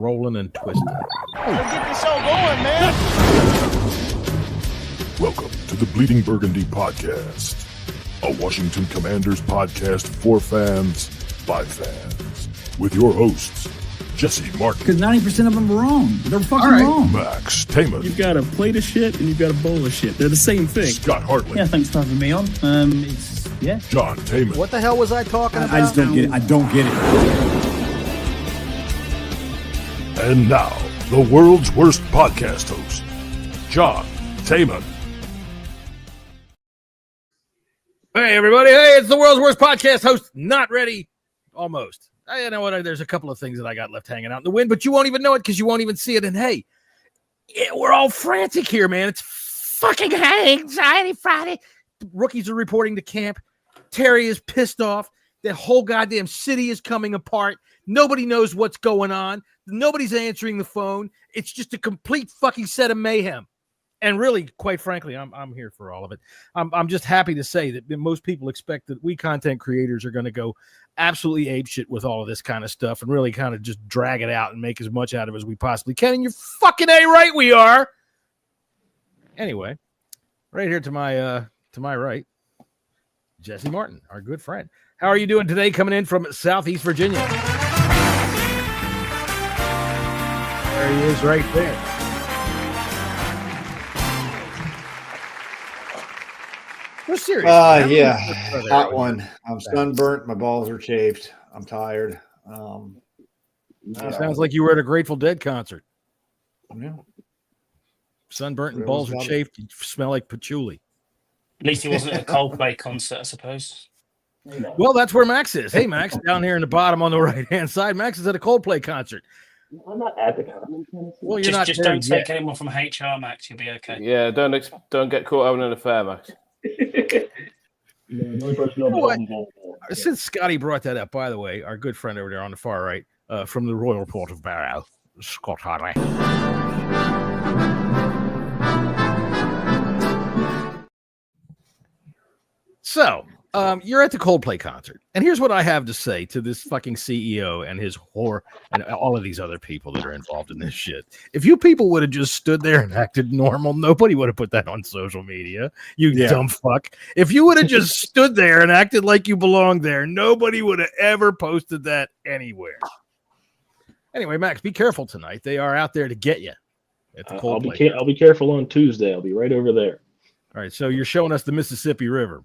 Rolling and twisting. Let's get this show going, man. Welcome to the Bleeding Burgundy podcast, a Washington Commanders podcast for fans by fans, with your hosts, Jesse Martin. Because 90% of them are wrong. They're fucking wrong. Max Taman. You've got a plate of shit and you've got a bowl of shit. They're the same thing. Scott Hartley. Yeah, thanks for having me on. John Taman. What the hell was I talking about? I just don't get it. I don't get it. And now, the world's worst podcast host, John Taman. Hey, everybody. Hey, it's the world's worst podcast host. Not ready. Almost. You know what? There's a couple of things that I got left hanging out in the wind, but you won't even know it because you won't even see it. And hey, we're all frantic here, man. It's fucking anxiety Friday. The rookies are reporting to camp. Terry is pissed off. The whole goddamn city is coming apart. Nobody knows what's going on. Nobody's answering the phone. It's just a complete fucking set of mayhem. And really, quite frankly, I'm here for all of it. I'm just happy to say that most people expect that we content creators are going to go absolutely apeshit with all of this kind of stuff and really kind of just drag it out and make as much out of it as we possibly can. And you're fucking A right, we are. Anyway, right here to my right, Jesse Martin, our good friend. How are you doing today? Coming in from Southeast Virginia. There he is, right there. We're serious. Yeah, hot one. I'm sunburnt. My balls are chafed. I'm tired. Sounds like you were at a Grateful Dead concert. Yeah. Sunburnt and balls are chafed. You smell like patchouli. At least he wasn't at a Coldplay concert, I suppose. Well, that's where Max is. Hey, Max, down here in the bottom on the right-hand side. Max is at a Coldplay concert. I'm not at the concert. Well, you're not. Just don't take anyone from HR, Max. You'll be okay. Yeah, don't get caught having an affair, Max. Since Scotty brought that up, by the way, our good friend over there on the far right, from the Royal Port of Barrow, Scott Hartley. So, you're at the Coldplay concert, and here's what I have to say to this fucking CEO and his whore and all of these other people that are involved in this shit. If you people would have just stood there and acted normal, nobody would have put that on social media, dumb fuck. If you would have just stood there and acted like you belonged there, nobody would have ever posted that anywhere. Anyway, Max, be careful tonight. They are out there to get you at the Coldplay. I'll be careful on Tuesday. I'll be right over there. All right, so you're showing us the Mississippi River.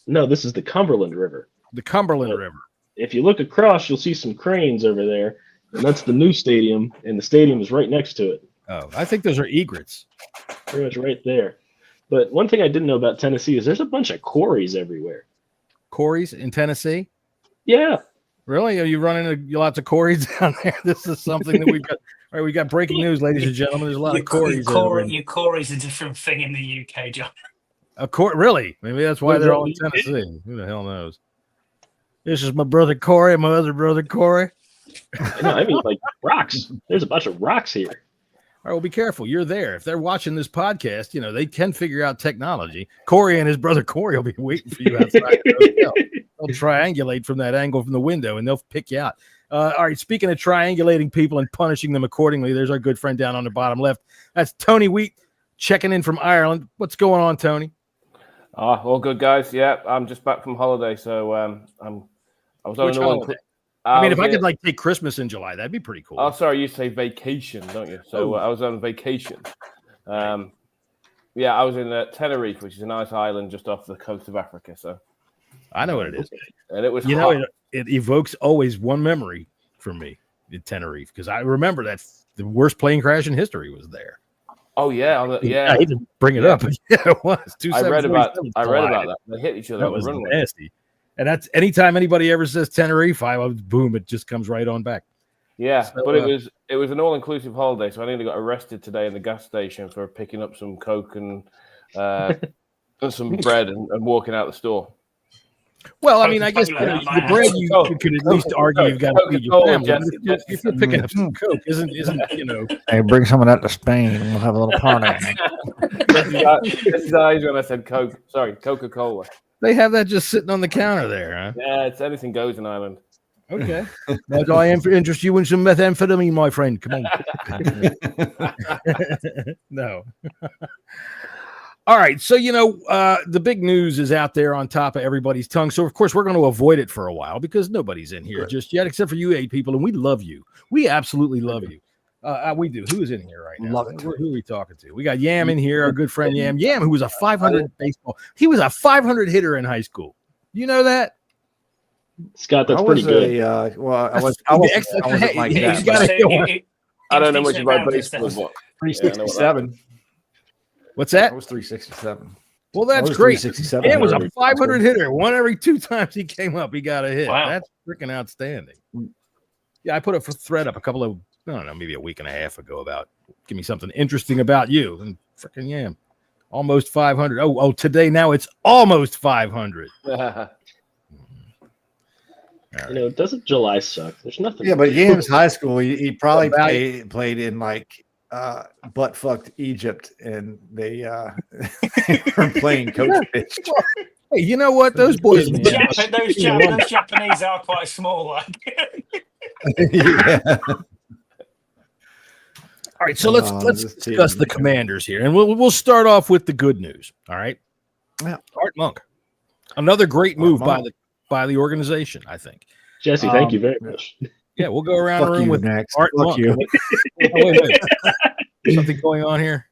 No, this is the Cumberland River. The Cumberland River. If you look across, you'll see some cranes over there, and that's the new stadium, and the stadium is right next to it. Oh, I think those are egrets. Pretty much right there. But one thing I didn't know about Tennessee is there's a bunch of quarries everywhere. Quarries in Tennessee? Yeah. Really? Are you running lots of quarries down there? This is something that we've got. All right, we got breaking news, ladies and gentlemen. There's a lot of quarries. Your quarry's a different thing in the UK, John. Really? Maybe that's why they're all in Tennessee. Who the hell knows? This is my brother Corey, my other brother Corey. No, I mean, like rocks. There's a bunch of rocks here. All right, well, be careful. You're there. If they're watching this podcast, they can figure out technology. Corey and his brother Corey will be waiting for you outside the hotel. They'll triangulate from that angle from the window, and they'll pick you out. All right, speaking of triangulating people and punishing them accordingly, there's our good friend down on the bottom left. That's Tony Wheat checking in from Ireland. What's going on, Tony? All good, guys. Yeah, I'm just back from holiday, so I was on Which an holiday? I mean, if I could take Christmas in July, that'd be pretty cool. Oh, sorry, you say vacation, don't you? So I was on vacation. I was in Tenerife, which is a nice island just off the coast of Africa. So I know what it is, and it was hot. It evokes always one memory for me in Tenerife because I remember that the worst plane crash in history was there. Oh yeah, I hate to bring it up, but it was. I read about that. They hit each other. That was nasty. And that's anytime anybody ever says Tenerife, boom, it just comes right on back. Yeah, so, but it was an all-inclusive holiday, so I nearly got arrested today in the gas station for picking up some Coke and some bread and walking out the store. Well, I mean, I guess the bread you could at least argue you've got to feed your family. If you're picking up some Coke, isn't Hey, bring some of that to Spain. We'll have a little party. This is eyes when I said Coke. Sorry, Coca-Cola. They have that just sitting on the counter there, huh? Yeah, it's anything goes in Ireland. Okay. But I am interested you in some methamphetamine, my friend. Come on. No. All right. So, the big news is out there on top of everybody's tongue. So, of course, we're going to avoid it for a while because nobody's in here just yet, except for you 8 people. And we love you. We absolutely love you. We do. Who is in here right now? Love it. Who are we talking to? We got Yam in here, our good friend Yam. Yam, who was a 500 baseball. He was a 500 hitter in high school. You know that? Scott, that's pretty good. I wasn't like that. I don't know much about baseball. 367. What's that? I was 367. Well, that's great. 367. It was a 500 hitter. One every 2 times he came up, he got a hit. Wow. That's freaking outstanding. Yeah, I put a thread up maybe a week and a half ago about give me something interesting about you. And freaking Yam. Almost 500. Oh, today now it's almost 500. Doesn't July suck? There's nothing. Yeah, but Yam's high school, he probably played in like butt fucked Egypt, and they were playing coach pitch. Hey, you know what? Those boys. Those Japanese are quite small. Yeah. All right, so let's discuss the Commanders here, and we'll start off with the good news. All right, yeah. Art Monk, another great move by the organization, I think. Jesse, thank you very much. Yeah, we'll go around the room with next. Art Fuck Monk. you. Wait. Something going on here?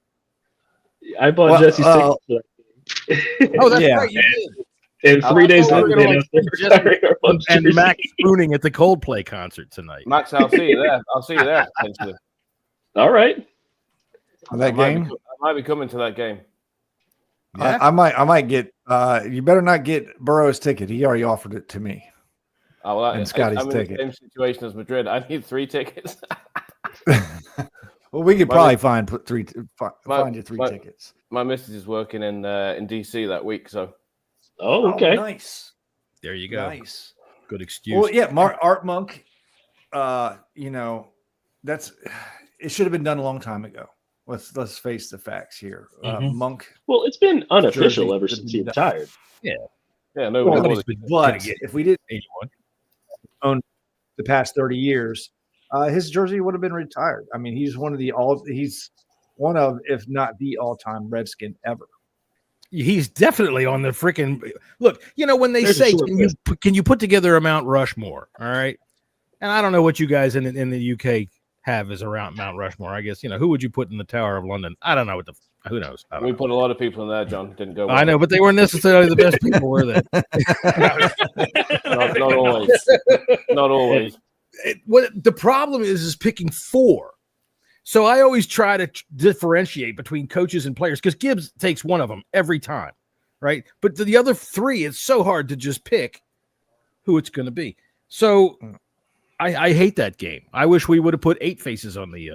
I bought Jesse's ticket. Oh, that's right, you did. And 3 days later, and Max spooning at the Coldplay concert tonight. Max, I'll see you there. Potentially. All right. That game? I might be coming to that game. Yeah. I might get. You better not get Burrow's ticket. He already offered it to me. Oh, well, and Scotty's I'm ticket. in the same situation as Madrid. I need 3 tickets. Well, we could probably find you 3 tickets. My missus is working in DC that week, so. Oh, okay. Nice. There you go. Nice. Good excuse. Well, yeah, Art Monk. That's it. Should have been done a long time ago. Let's face the facts here. Monk. Well, it's been unofficial ever since he retired. Yeah. But if we didn't own the past 30 years, his jersey would have been retired. I mean, he's one of, if not the all-time Redskin ever. He's definitely on the freaking look. When they say can you put together a Mount Rushmore? All right, and I don't know what you guys in the UK have as around Mount Rushmore. I guess who would you put in the Tower of London? I don't know who knows. We put a lot of people in there, John. Didn't go well. I know, but they weren't necessarily the best people, were they? Not always. Not always. What the problem is picking 4. So I always try to differentiate between coaches and players because Gibbs takes one of them every time, right? But the other 3, it's so hard to just pick who it's going to be. So I hate that game. I wish we would have put 8 faces on the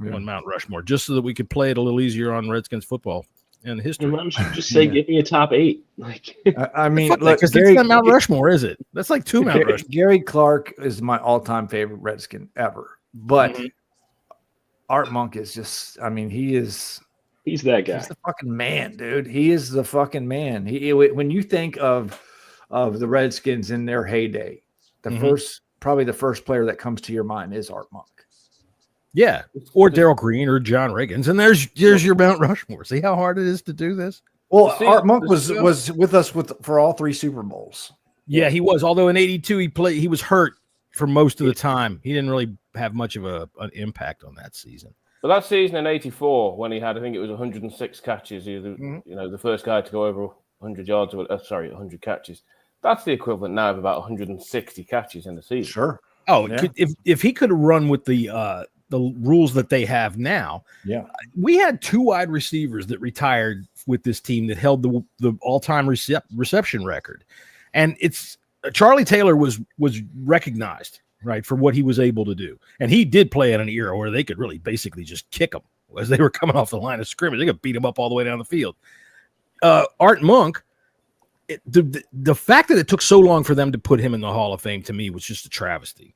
on Mount Rushmore just so that we could play it a little easier on Redskins football and history. Why don't you just say, give me a top 8? Like, I mean, because it's not Mount Rushmore, is it? That's like 2 Mount Rushmore. Gary Clark is my all-time favorite Redskin ever, but Art Monk is just. I mean, he's that guy. He's the fucking man, dude. He is the fucking man. When you think of the Redskins in their heyday, probably the first player that comes to your mind is Art Monk. Yeah, or Darryl Green or John Riggins, and there's your Mount Rushmore. See how hard it is to do this? Well, Art Monk was with us for all 3 Super Bowls. Yeah, he was. Although in '82 he was hurt for most of the time. He didn't really have much of an impact on that season. But that season in '84, when he had, I think it was 106 catches, the first guy to go over 100 yards, 100 catches. That's the equivalent now of about 160 catches in the season. Sure. Oh, yeah. If he could run with the rules that they have now, we had 2 wide receivers that retired with this team that held the all-time reception record, and it's Charlie Taylor was recognized, right, for what he was able to do, and he did play in an era where they could really basically just kick them as they were coming off the line of scrimmage. They could beat them up all the way down the field. Art Monk. The fact that it took so long for them to put him in the Hall of Fame to me was just a travesty.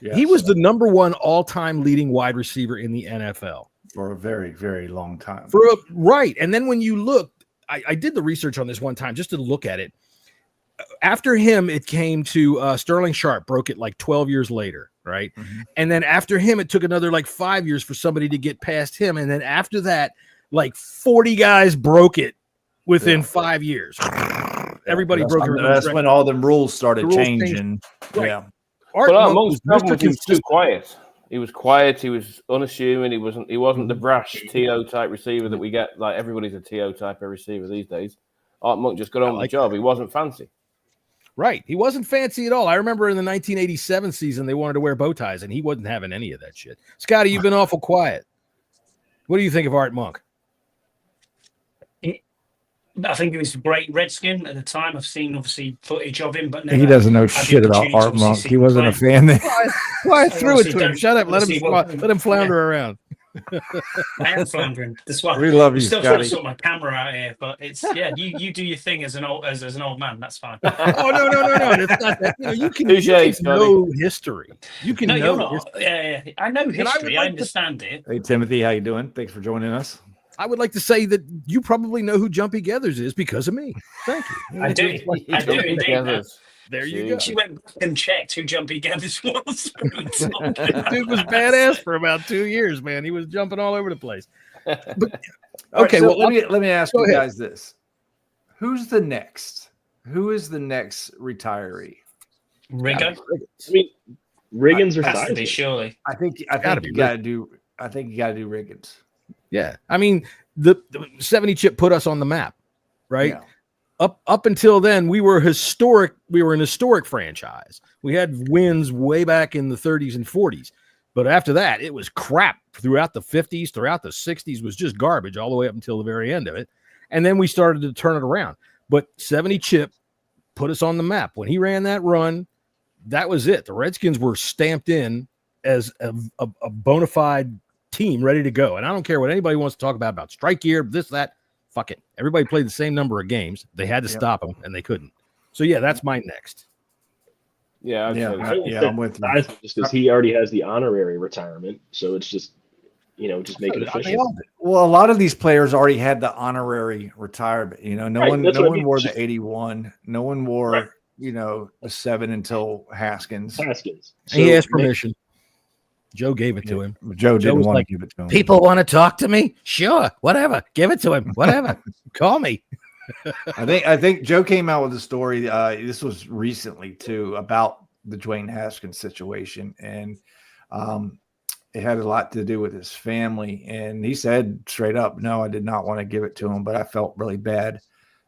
Yes. He was the number 1 all-time leading wide receiver in the NFL for a very, very long time. Right. And then when you look, I did the research on this one time just to look at it. after him, it came to Sterling Sharp, broke it like 12 years later, right? Mm-hmm. And then after him, it took another like 5 years for somebody to get past him. And then after that, like 40 guys broke it within 5 years. Everybody broke it. That's when all the rules started changing. Right. Yeah. Art Monk's problem was he was too quiet. He was quiet. He was unassuming. He wasn't the brash TO type receiver that we get. Like everybody's a TO type of receiver these days. Art Monk just got on with the job. He wasn't fancy. Right. He wasn't fancy at all. I remember in the 1987 season, they wanted to wear bow ties, and he wasn't having any of that shit. Scotty, you've been awful quiet. What do you think of Art Monk? I think he was a great Redskin at the time. I've seen, obviously, footage of him, but he doesn't know shit about Art Monk. He wasn't a fan then. Why I threw it to him? Shut up. Let him flounder around. I am floundering. That's why we love you, still Scotty. trying to sort my camera out here, but it's you do your thing as an old man. That's fine. Oh no! It's not that. You can know history. You can know. You're not. Yeah. I know history. I understand it. Hey Timothy, how you doing? Thanks for joining us. I would like to say that you probably know who Jumpy Gathers is because of me. Thank you. I do. There you go. She went back and checked who Jumpy Gathers was. Dude was badass for about 2 years, man. He was jumping all over the place. But, okay, so let me ask you guys this: Who's the next? Who is the next retiree? Rigger. I mean, Riggins or has to be, surely. I think you got to do Riggins. Yeah, I mean the 70 chip put us on the map, right? Yeah. Up until then, we were historic. We were an historic franchise. We had wins way back in the 30s and 40s, but after that, it was crap throughout the 50s, throughout the 60s was just garbage all the way up until the very end of it, and then we started to turn it around. But 70 chip put us on the map when he ran that run. That was it. The Redskins were stamped in as a bona fide team ready to go. And I don't care what anybody wants to talk about strike year, this, that, fuck it. Everybody played the same number of games. They had to stop them, and they couldn't. So, yeah, that's my next. I'm with you. Just because he already has the honorary retirement. So it's just, just make it official. Well, a lot of these players already had the honorary retirement. No one wore the 81. No one wore, the 7 until Haskins. So, he asked permission. Joe gave it to him. Joe didn't want to give it to him. People want to talk to me? Sure. Whatever. Give it to him. Whatever. Call me. I think Joe came out with a story. This was recently too about the Dwayne Haskins situation, and it had a lot to do with his family. And he said straight up, "No, I did not want to give it to him, but I felt really bad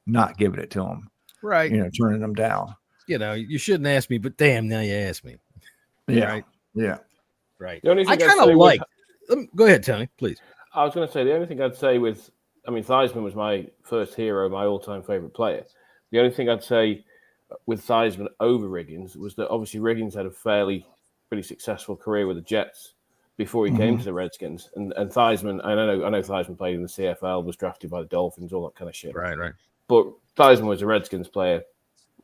not giving it to him. Right? Turning him down. You shouldn't ask me, but damn, now you asked me. Yeah. Right? Yeah. Right. I kind of like. Go ahead, Tony, please. I was going to say the only thing I'd say Theismann was my first hero, my all-time favorite player. The only thing I'd say with Theismann over Riggins was that obviously Riggins had a pretty successful career with the Jets before he came to the Redskins, and Theismann. I know Theismann played in the CFL, was drafted by the Dolphins, all that kind of shit. Right. But Theismann was a Redskins player,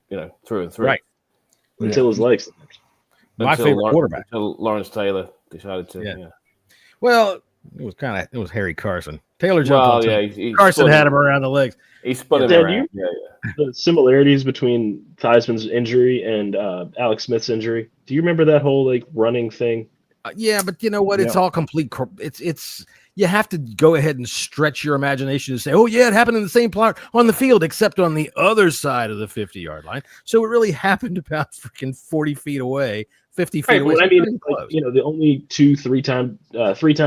through and through. Right. Until his legs. My favorite quarterback. Until Lawrence Taylor decided to. Yeah. Well, it was Harry Carson. Taylor jumped on he Carson had him around the legs. He spun him around. The similarities between Theismann's injury and Alex Smith's injury. Do you remember that whole running thing? Yeah, but you know what? It's all complete. It's you have to go ahead and stretch your imagination to say, oh yeah, it happened in the same plot on the field, except on the other side of the 50-yard line. So it really happened about freaking 40 feet away, 50 feet away. Well, I mean, the only 3-time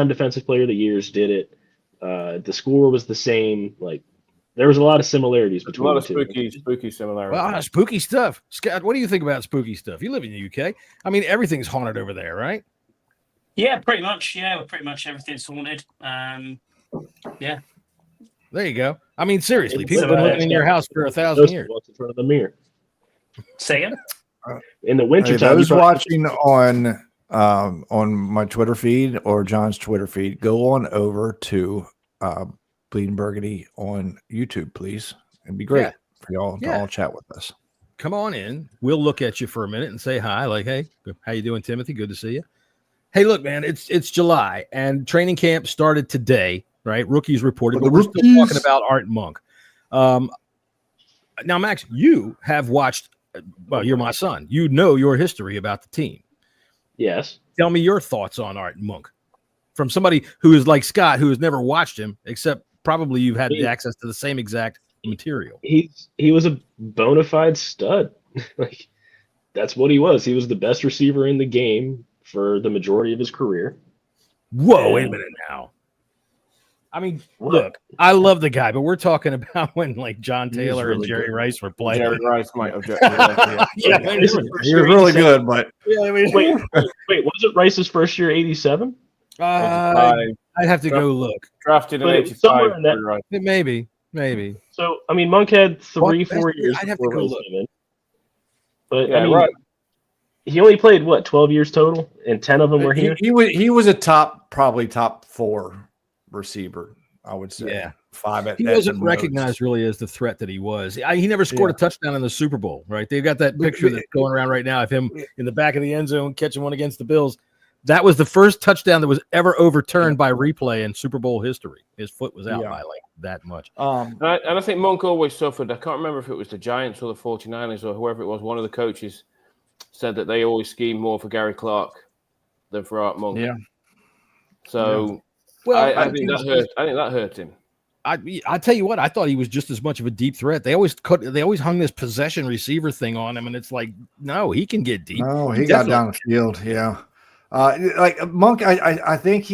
defensive player of the years did it. The score was the same. There was a lot of similarities between the two. Spooky similarities. Well, spooky stuff. Scott, what do you think about spooky stuff? You live in the UK. I mean, everything's haunted over there, right? Yeah, pretty much. Yeah, pretty much everything's haunted. Yeah. There you go. I mean, seriously, people have been living in your house for 1,000 years. In front of the mirror. Say it. In the wintertime. Those watching on my Twitter feed or John's Twitter feed, go on over to Bleeding Burgundy on YouTube, please. It'd be great for y'all to all chat with us. Come on in. We'll look at you for a minute and say hi. Hey, how you doing, Timothy? Good to see you. Hey, look, man, it's July and training camp started today, right? Rookies reported, but we're still talking about Art Monk. Now, Max, you have watched. Well, you're my son. You know your history about the team. Yes. Tell me your thoughts on Art Monk from somebody who is like Scott, who has never watched him, except probably you've had access to the same exact material. He was a bona fide stud. Like, that's what he was. He was the best receiver in the game for the majority of his career. Whoa, wait a minute now. I mean, look, I love the guy, but we're talking about when like John Taylor really and Jerry Rice were playing. Jerry Rice might object. He was really good, but wait, was it Rice's first year, 87? I'd have to go look. Drafted in 85. Maybe. So, I mean, Monk had 4 years. I'd have to go look. But I mean, he only played 12 years total, and 10 of them were here. He was a probably top 4 receiver, I would say. Yeah, 5. He wasn't recognized really as the threat that he was. He never scored a touchdown in the Super Bowl, right? They've got that picture that's going around right now of him in the back of the end zone catching one against the Bills. That was the first touchdown that was ever overturned by replay in Super Bowl history. His foot was out by like that much. And I think Monk always suffered. I can't remember if it was the Giants or the 49ers or whoever it was. One of the coaches said that they always schemed more for Gary Clark than for Art Monk. Yeah. So I think that hurt. I think that hurt him. I tell you what, I thought he was just as much of a deep threat. They always hung this possession receiver thing on him, and it's like, no, he can get deep. No, he got down the field. Yeah. Like Monk, I think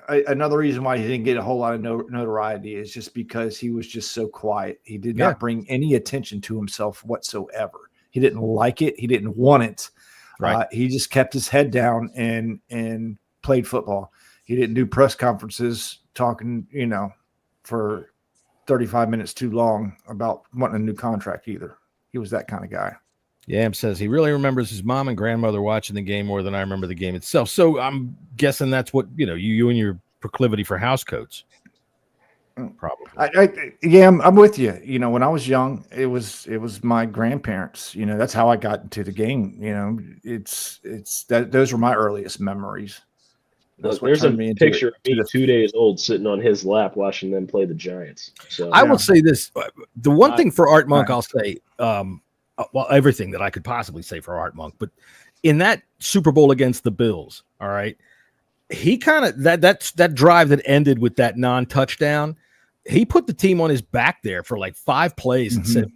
another reason why he didn't get a whole lot of notoriety is just because he was just so quiet. He did not bring any attention to himself whatsoever. He didn't like it. He didn't want it. Right. He just kept his head down and played football. He didn't do press conferences talking, for 35 minutes too long about wanting a new contract either. He was that kind of guy. Yam says he really remembers his mom and grandmother watching the game more than I remember the game itself. So I'm guessing that's what, you and your proclivity for house coats. Probably. I'm with you. When I was young, it was my grandparents. That's how I got into the game. It's that those were my earliest memories. There's a picture of me 2 days old sitting on his lap watching them play the Giants. So I will say this: the one thing for Art Monk, I'll say, everything that I could possibly say for Art Monk, but in that Super Bowl against the Bills, all right, he kind of that drive that ended with that non-touchdown. He put the team on his back there for like 5 plays and said,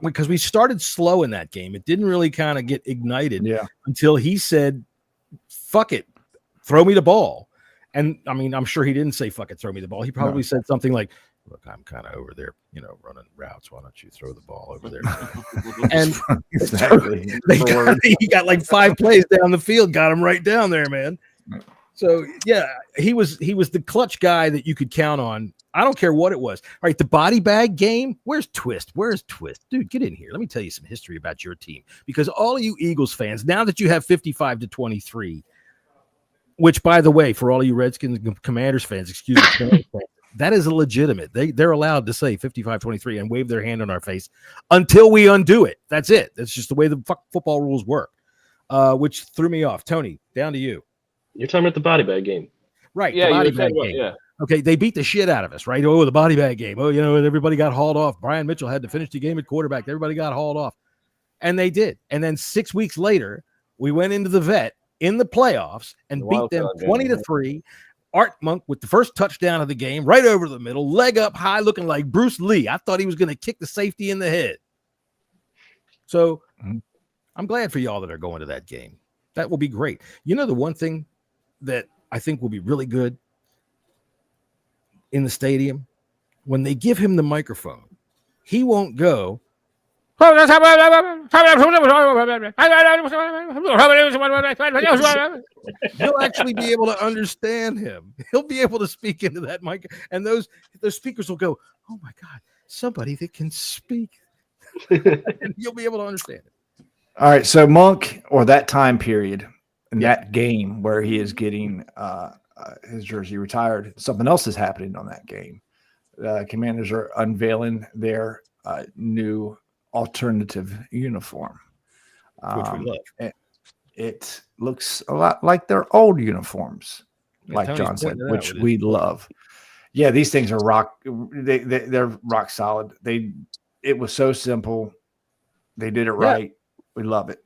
because we started slow in that game. It didn't really kind of get ignited until he said, fuck it, throw me the ball. And I mean, I'm sure he didn't say, fuck it, throw me the ball. He probably said something like, look, I'm kind of over there, running routes. Why don't you throw the ball over there? And he got like 5 plays down the field, got him right down there, man. So yeah, he was the clutch guy that you could count on. I don't care what it was. All right, the body bag game. Where's Twist? Dude, get in here. Let me tell you some history about your team. Because all of you Eagles fans, now that you have 55-23, which, by the way, for all of you Redskins and Commanders fans, that is illegitimate. They're allowed to say 55-23 and wave their hand on our face until we undo it. That's it. That's just the way the football rules work, which threw me off. Tony, down to you. You're talking about the body bag game. Right, the body bag game. Yeah. Okay, they beat the shit out of us, right? Oh, the body bag game. Oh, everybody got hauled off. Brian Mitchell had to finish the game at quarterback. Everybody got hauled off. And they did. And then 6 weeks later, we went into the vet in the playoffs and beat them 20-3. Art Monk with the first touchdown of the game, right over the middle, leg up high, looking like Bruce Lee. I thought he was going to kick the safety in the head. So I'm glad for y'all that are going to that game. That will be great. The one thing that I think will be really good in the stadium, when they give him the microphone, he won't go, he'll actually be able to understand him. He'll be able to speak into that mic, and those speakers will go, oh my God, somebody that can speak. And you'll be able to understand it. All right, so Monk, or that time period in that game where he is getting his jersey retired, something else is happening on that game. Commanders are unveiling their new alternative uniform, which we love. It looks a lot like their old uniforms, like Tony's John said, which we love. Yeah, these things are rock. They're rock solid. it was so simple. They did it right. We love it.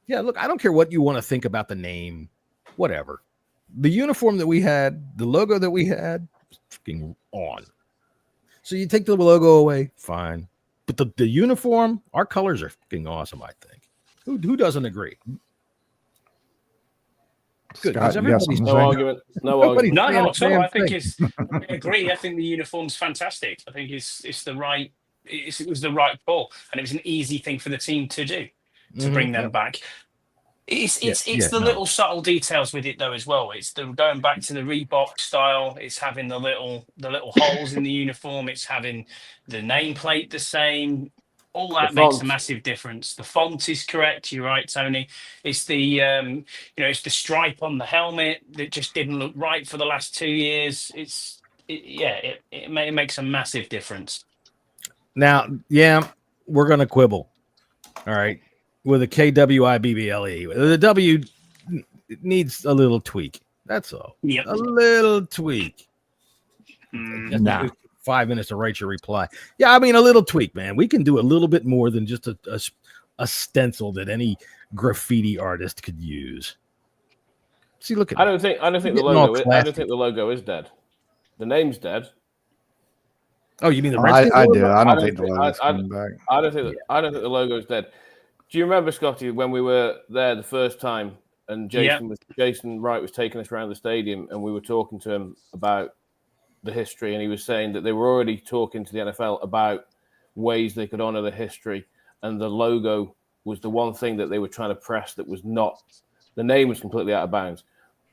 Yeah, look, I don't care what you want to think about the name, whatever. The uniform that we had, the logo that we had, fucking on. So you take the logo away, fine. But the uniform, our colors are fucking awesome, I think. Who doesn't agree? Good. Scott, Everybody's no argument. No argument. No, not at all. I think I agree. I think the uniform's fantastic. I think it's the right. It was the right call, and it was an easy thing for the team to do to bring them back. It's the little subtle details with it though as well. It's the going back to the Reebok style. It's having the little holes in the uniform. It's having the nameplate the same. All that makes a massive difference. The font is correct. You're right, Tony. It's the it's the stripe on the helmet that just didn't look right for the last 2 years. It makes a massive difference. Now, we're gonna quibble. All right. With a KWIBBLE. The W needs a little tweak. That's all. Yep. A little tweak. Nah. 5 minutes to write your reply. Yeah, I mean, a little tweak, man. We can do a little bit more than just a stencil that any graffiti artist could use. See, look at I don't think the logo is dead. The name's dead. Oh, you mean the Redskins? I do. I don't think the logo's coming back. I don't think the logo's dead. Do you remember, Scotty, when we were there the first time and Jason Wright was taking us around the stadium and we were talking to him about the history, and he was saying that they were already talking to the NFL about ways they could honor the history, and the logo was the one thing that they were trying to press that was not. The name was completely out of bounds,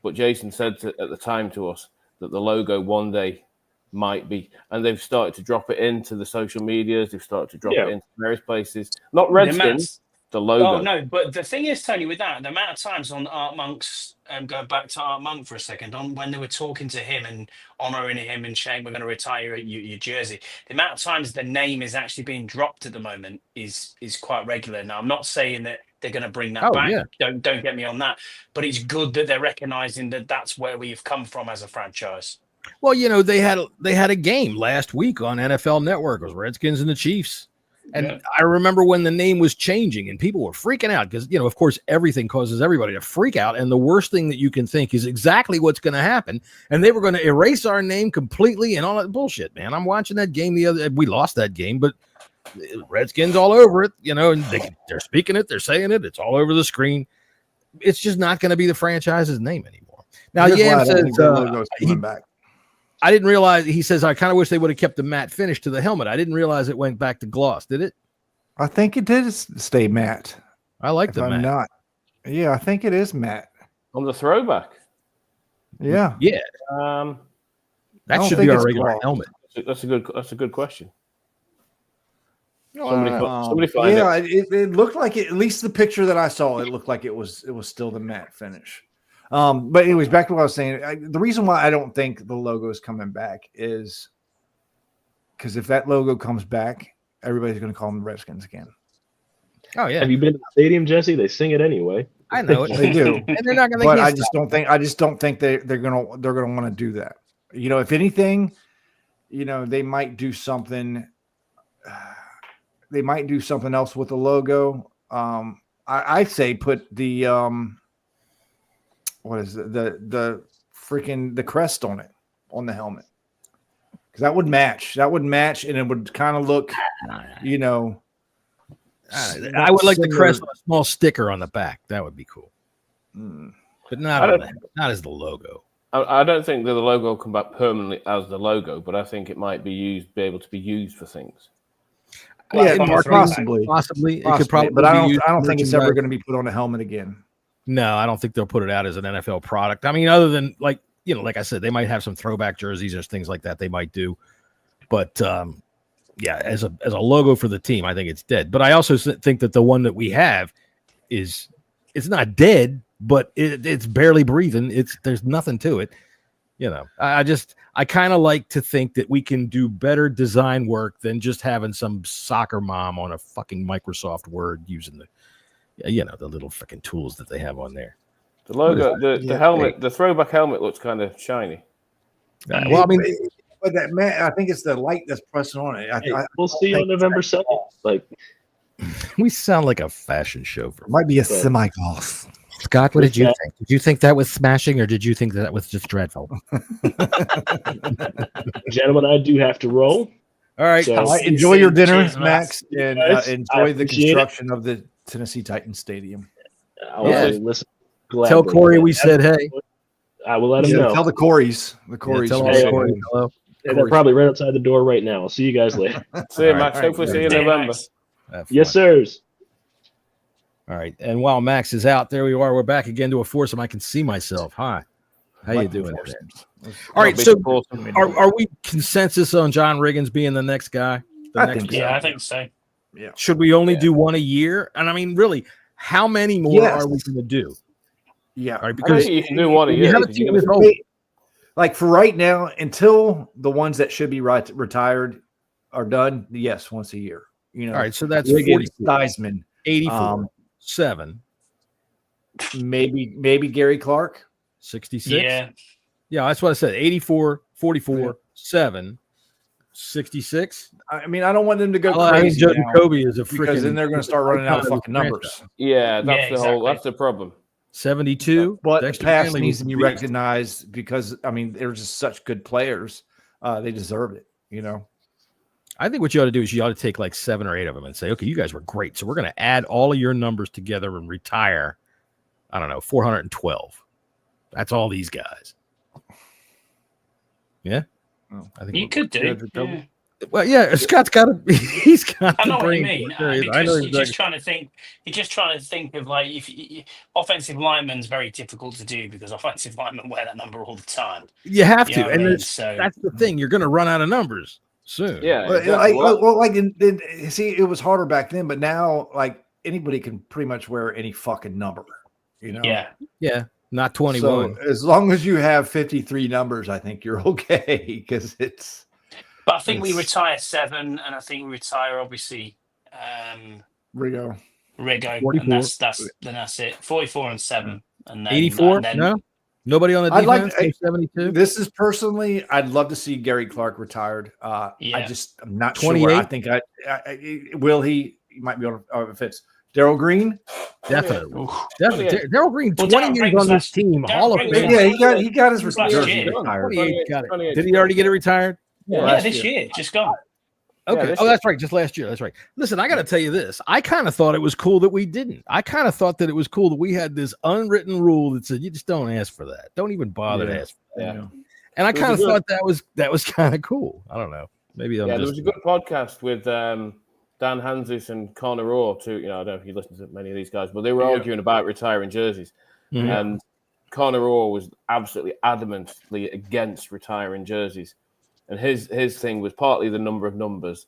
but Jason said at the time to us that the logo one day might be, and they've started to drop it into the social medias. They've started to drop it into various places. Not Redskins. The logo. Oh no, but the thing is, Tony, with that, the amount of times on Art Monk's, going back to Art Monk for a second, on when they were talking to him and honouring him and saying we're going to retire your jersey, the amount of times the name is actually being dropped at the moment is quite regular. Now, I'm not saying that they're going to bring that back. Yeah. Don't get me on that, but it's good that they're recognising that that's where we've come from as a franchise. Well, they had a game last week on NFL Network. It was Redskins and the Chiefs. And I remember when the name was changing and people were freaking out because, of course, everything causes everybody to freak out. And the worst thing that you can think is exactly what's going to happen. And they were going to erase our name completely and all that bullshit, man. I'm watching that game we lost that game, but Redskins all over it, and they're speaking it. They're saying it. It's all over the screen. It's just not going to be the franchise's name anymore. Now, Yam says coming back. I didn't realize, he says, I kind of wish they would have kept the matte finish to the helmet. I didn't realize it went back to gloss. Did it? I think it did stay matte. I like the matte. Yeah, I think it is matte. On the throwback? Yeah. Yeah. That should be our regular helmet. That's a good question. Somebody find it. It looked like it, at least the picture that I saw, it looked like it was still the matte finish. But anyways, back to what I was saying. The reason why I don't think the logo is coming back is because if that logo comes back, everybody's going to call them the Redskins again. Oh yeah. Have you been to the stadium, Jesse? They sing it anyway. I know it. They do, and they're not going to. But I just don't think they're going to want to do that. If anything, they might do something. They might do something else with the logo. I say put the what is it? The freaking the crest on it, on the helmet, because that would match. That would match, and it would kind of look, I would like the crest on a small sticker on the back. That would be cool, but not as the logo. I don't think that the logo will come back permanently as the logo, but I think it might be able to be used for things. Yeah, possibly. It could probably, but I don't think it's ever going to be put on a helmet again. No, I don't think they'll put it out as an NFL product. I mean, other than like I said, they might have some throwback jerseys or things like that they might do. But as a logo for the team, I think it's dead. But I also think that the one that we have it's not dead, but it's barely breathing. There's nothing to it. I kind of like to think that we can do better design work than just having some soccer mom on a fucking Microsoft Word using the little fucking tools that they have on there. The logo, the helmet, the throwback helmet looks kind of shiny. Well, I mean, But that man, I think it's the light that's pressing on it. We'll see you on November 7th. Like, we sound like a fashion show. Might be a semi-gloss. Scott, what did you think? Did you think that was smashing, or did you think that was just dreadful? Gentlemen, I do have to roll. All right. So, enjoy your dinner, Max, and enjoy the construction of the Tennessee Titans Stadium. Listen. Tell Corey we said hey. I will let him know. Tell the Corys. The Corys. Tell all the Corys hello. They're probably right outside the door right now. I'll see you guys later. See you, Max. Hopefully see you in November. Yes, sirs. All right. And while Max is out, there we are. We're back again to a foursome. I can see myself. Hi. How you doing? All right. So are we consensus on John Riggins being the next guy? I think so. Yeah. Should we only do one a year? And I mean, really, how many more are we going to do? Yeah. All right, because you can do one a year. Like for right now, until the ones that should be retired are done, yes, once a year. You know. All right, so that's Riggins, Theismann, 84, 7. Maybe Gary Clark, 66. Yeah, that's what I said. 84, 44, 7, 66. I mean, I don't want them to go I crazy. think Joe Jacoby is a freaking, because then they're going to start running out of fucking numbers. Yeah, that's the problem. 72. But the past needs to be recognized because I mean they're just such good players. They deserve it, you know. I think what you ought to do is you ought to take like 7 or 8 of them and say, okay, you guys were great. So we're going to add all of your numbers together and retire, I don't know, 412. That's all these guys. Yeah. I think you could do. Yeah. Well, yeah, Scott's got to. He's got. I know what you mean. Because you're just trying to think. You're just trying to think of like if offensive linemen's very difficult to do because offensive linemen wear that number all the time. You have to, and so that's the thing. You're going to run out of numbers soon. Yeah. See, it was harder back then, but now like anybody can pretty much wear any fucking number. You know. Yeah. Not 21. So as long as you have 53 numbers, I think you're okay because it's. But I think we retire 7, and I think we retire obviously Riggo, and that's it. 44 and 7, and then 84. No, nobody on the defense. 72. This is personally, I'd love to see Gary Clark retired. I'm not 28. Sure. I think will he? He might be on if it's Darryl Green. Definitely. Darryl Green, 20 years on this team. Hall of Fame. Yeah, he got his jersey retired. 28 got it. Did he already get it retired? Yeah, this year, just gone. Okay. That's right. Just last year. That's right. Listen, I got to tell you this. I kind of thought it was cool that we didn't. I kind of thought that it was cool that we had this unwritten rule that said you just don't ask for that. Don't even bother to ask for that. Yeah. And I kind of thought that was kind of cool. I don't know. Maybe there was a good podcast with Dan Hansis and Connor Orr too. You know, I don't know if you listen to many of these guys, but they were arguing about retiring jerseys, and Connor Orr was absolutely adamantly against retiring jerseys. And his thing was partly the number of numbers,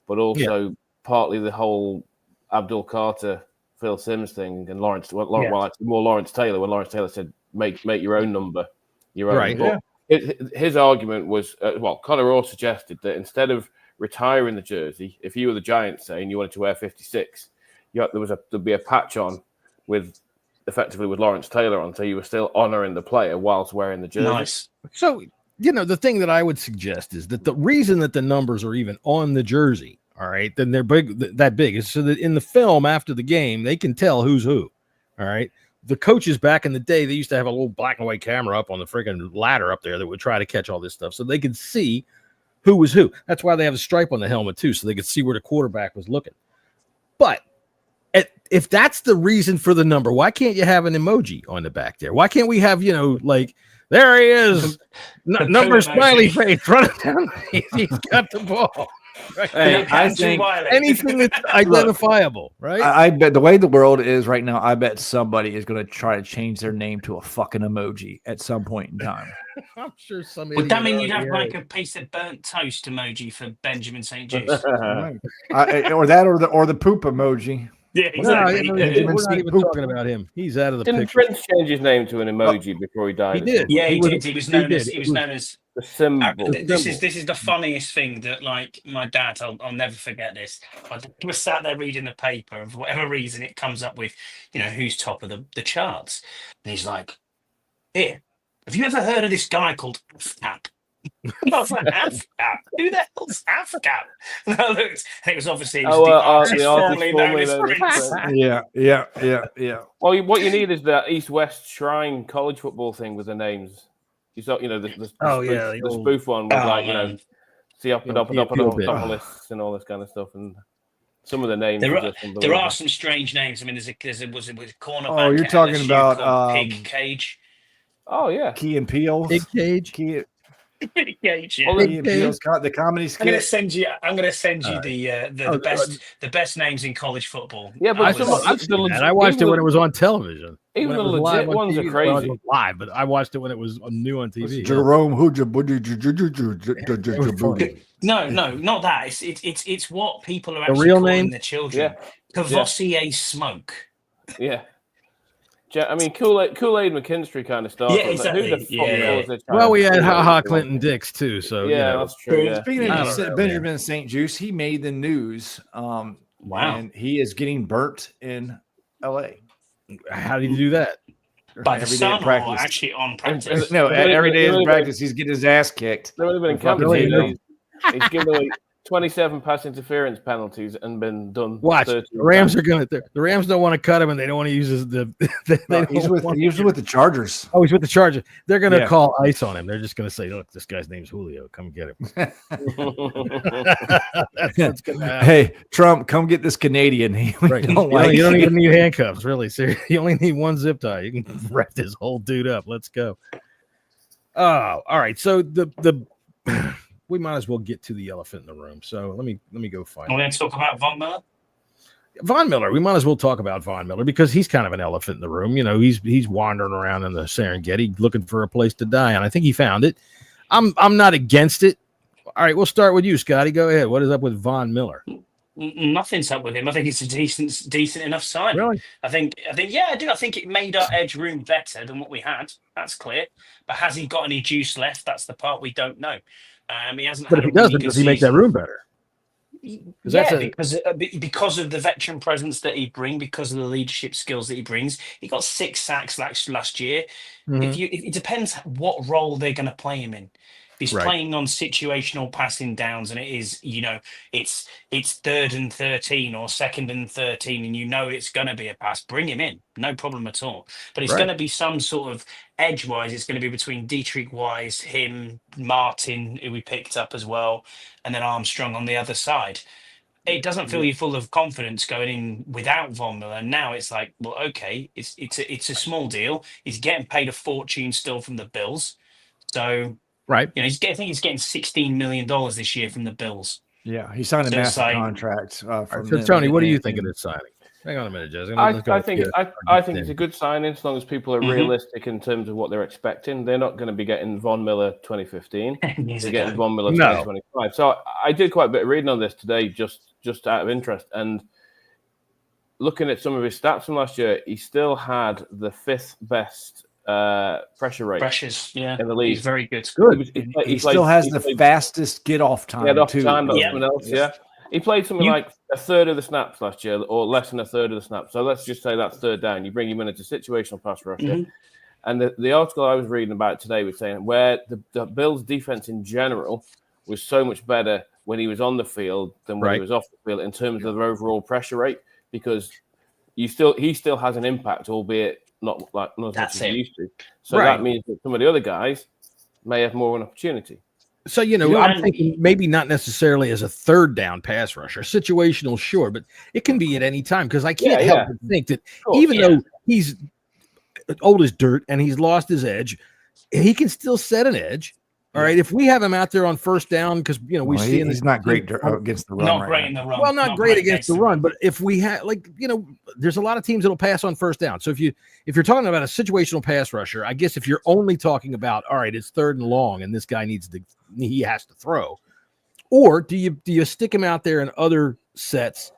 but also partly the whole Abdul Carter, Phil Simms thing, and Lawrence Taylor. When Lawrence Taylor said, "Make your own number, your own." Right. Yeah. His argument was, Connor Orr suggested that instead of retiring the jersey, if you were the Giants, say, and you wanted to wear 56, there'd be a patch on with Lawrence Taylor on, so you were still honoring the player whilst wearing the jersey. Nice. So. You know, the thing that I would suggest is that the reason that the numbers are even on the jersey, all right, then they're that big is so that in the film after the game, they can tell who's who. All right. The coaches back in the day, they used to have a little black and white camera up on the freaking ladder up there that would try to catch all this stuff so they could see who was who. That's why they have a stripe on the helmet, too, so they could see where the quarterback was looking. But if that's the reason for the number, why can't you have an emoji on the back there? Why can't we have, like, there he is, number smiley face running down. He's got the ball. Right? Hey, I think anything that's identifiable, right? I bet the way the world is right now, I bet somebody is going to try to change their name to a fucking emoji at some point in time. I'm sure some. Would that mean you'd have like a piece of burnt toast emoji for Benjamin St. Juice? Or the poop emoji. Yeah, exactly. We're not even talking about him. He's out of the picture. Didn't Prince change his name to an emoji before he died? He did. Yeah, he did. He was known as the symbol. This is the funniest thing that, like, my dad, I'll never forget this. I was sat there reading the paper, and for whatever reason, it comes up with, who's top of the charts. And he's like, "Here, have you ever heard of this guy called Tap?" I was like, Africa? Who the hell's Africa? And I looked, and it was obviously the artist artist formerly known as formerly known as Prince. Yeah. Well, what you need is that East-West Shrine college football thing with the names. You saw, the spoof one was Theopolis and all this kind of stuff, and some of the names. There are some strange names. I mean, was a cornerback. Oh, you're talking about Pig Cage. Oh yeah, Key and Peele. Pig Cage. Pig Cage. Yeah. Key and Peele's the comedy skit. I'm going to send you the best names in college football. Yeah, but I watched it when it was on television. Even the legit ones are crazy. Live, but I watched it when it was new on TV. Jerome No, not that. It's what people are The actually real calling name? their children. Cavossier Smoke. Yeah. I mean, Kool-Aid McKinstry kind of stuff. Yeah, exactly. Who the fuck was Well, we had Ha Clinton Dix too. So yeah, that's true. Yeah. Speaking of Benjamin St. Juice, he made the news. Wow. And he is getting burnt in L.A. How did you do that? By the sun, or actually on practice? No, every day in practice, he's getting his ass kicked. There would have been in company. He's given away 27 pass interference penalties and been done. Watch. The Rams are going to. The Rams don't want to cut him, and they don't want to use his. He's with the Chargers. Oh, he's with the Chargers. They're going to call ice on him. They're just going to say, "Look, this guy's name's Julio. Come get him." That's gonna happen. Hey, Trump, come get this Canadian. Right. You don't even need handcuffs, really. Seriously, you only need one zip tie. You can wrap this whole dude up. Let's go. Oh, all right. So we might as well get to the elephant in the room. So let me go find. We're going to talk about Von Miller. Von Miller. We might as well talk about Von Miller because he's kind of an elephant in the room. You know, he's wandering around in the Serengeti looking for a place to die, and I think he found it. I'm not against it. All right, we'll start with you, Scotty. Go ahead. What is up with Von Miller? Nothing's up with him. I think it's a decent enough sign. Really? I think yeah, I do. I think it made our edge room better than what we had. That's clear. But has he got any juice left? That's the part we don't know. He hasn't. But if he doesn't, does he make that room better? Because of the veteran presence that he brings, because of the leadership skills that he brings. He got 6 sacks last year. Mm-hmm. It depends what role they're going to play him in. If he's playing on situational passing downs, and it is, it's 3rd and 13 or 2nd and 13, and it's going to be a pass. Bring him in, no problem at all. But it's going to be some sort of edge-wise. It's going to be between Dietrich Wise, him, Martin, who we picked up as well, and then Armstrong on the other side. It doesn't feel you full of confidence going in without Von Miller. Now it's like, well, okay, it's a small deal. He's getting paid a fortune still from the Bills, so. Right. I think he's getting $16 million this year from the Bills. Yeah, he signed a massive contract. So Tony, what do you think of this signing? Hang on a minute, Jess. I think it's a good signing as long as people are realistic in terms of what they're expecting. They're not going to be getting Von Miller 2015. They're getting Von Miller 2025. So I did quite a bit of reading on this today, just out of interest, and looking at some of his stats from last year, he still had the 5th best pressure rate. Pressures, in the league. He's very good. Good. He still has the fastest get off time. He played something like a third of the snaps last year, or less than a third of the snaps. So let's just say that's third down. You bring him in as a situational pass rusher. And the article I was reading about today was saying where the Bills' defense in general was so much better when he was on the field than when he was off the field in terms of their overall pressure rate, because he still has an impact, albeit not as much as he used to. So that means that some of the other guys may have more of an opportunity. So, I'm thinking maybe not necessarily as a third down pass rusher, situational, sure, but it can be at any time, because I can't help but think that even though he's old as dirt and he's lost his edge, he can still set an edge. All right, if we have him out there on first down, because we see he's not great against the run. Not great in the run. Well, not great against the run, but if we have, there's a lot of teams that'll pass on first down. So if you're talking about a situational pass rusher, I guess if you're only talking about, all right, it's 3rd and long, and this guy he has to throw, or do you stick him out there in other sets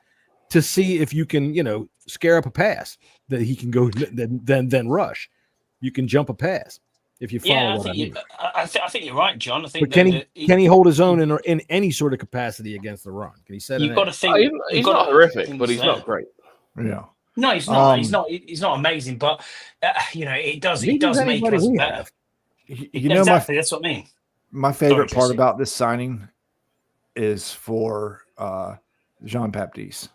to see if you can scare up a pass that he can go then rush. You can jump a pass. If you follow what I mean. I think you're right, John. I think. But can he hold his own in any sort of capacity against the run? Can he set? You've got to think. He's not horrific, but he's not great. Yeah. No, he's not. He's not amazing, but it does make us better. Exactly. That's what I mean. My favorite part about this signing is for Jean-Baptiste.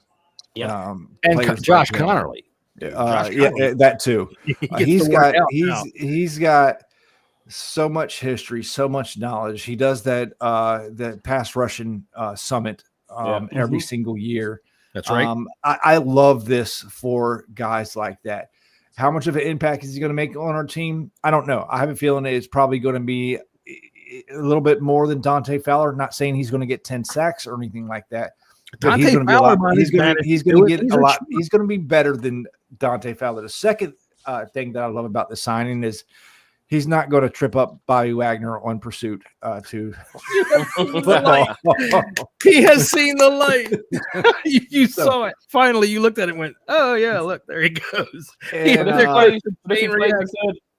Yeah. And Josh Connerly. That too. He's got so much history, so much knowledge. He does that pass rushing summit every single year. That's right. I love this for guys like that. How much of an impact is he going to make on our team? I don't know. I have a feeling it's probably going to be a little bit more than Dante Fowler. Not saying he's going to get 10 sacks or anything like that. But he's going to get a lot. He's going to be better than Dante Fowler. The second thing that I love about the signing is he's not going to trip up Bobby Wagner on pursuit to football. He has seen the light. you saw it. Finally, you looked at it and went, oh, yeah, look, there he goes. And,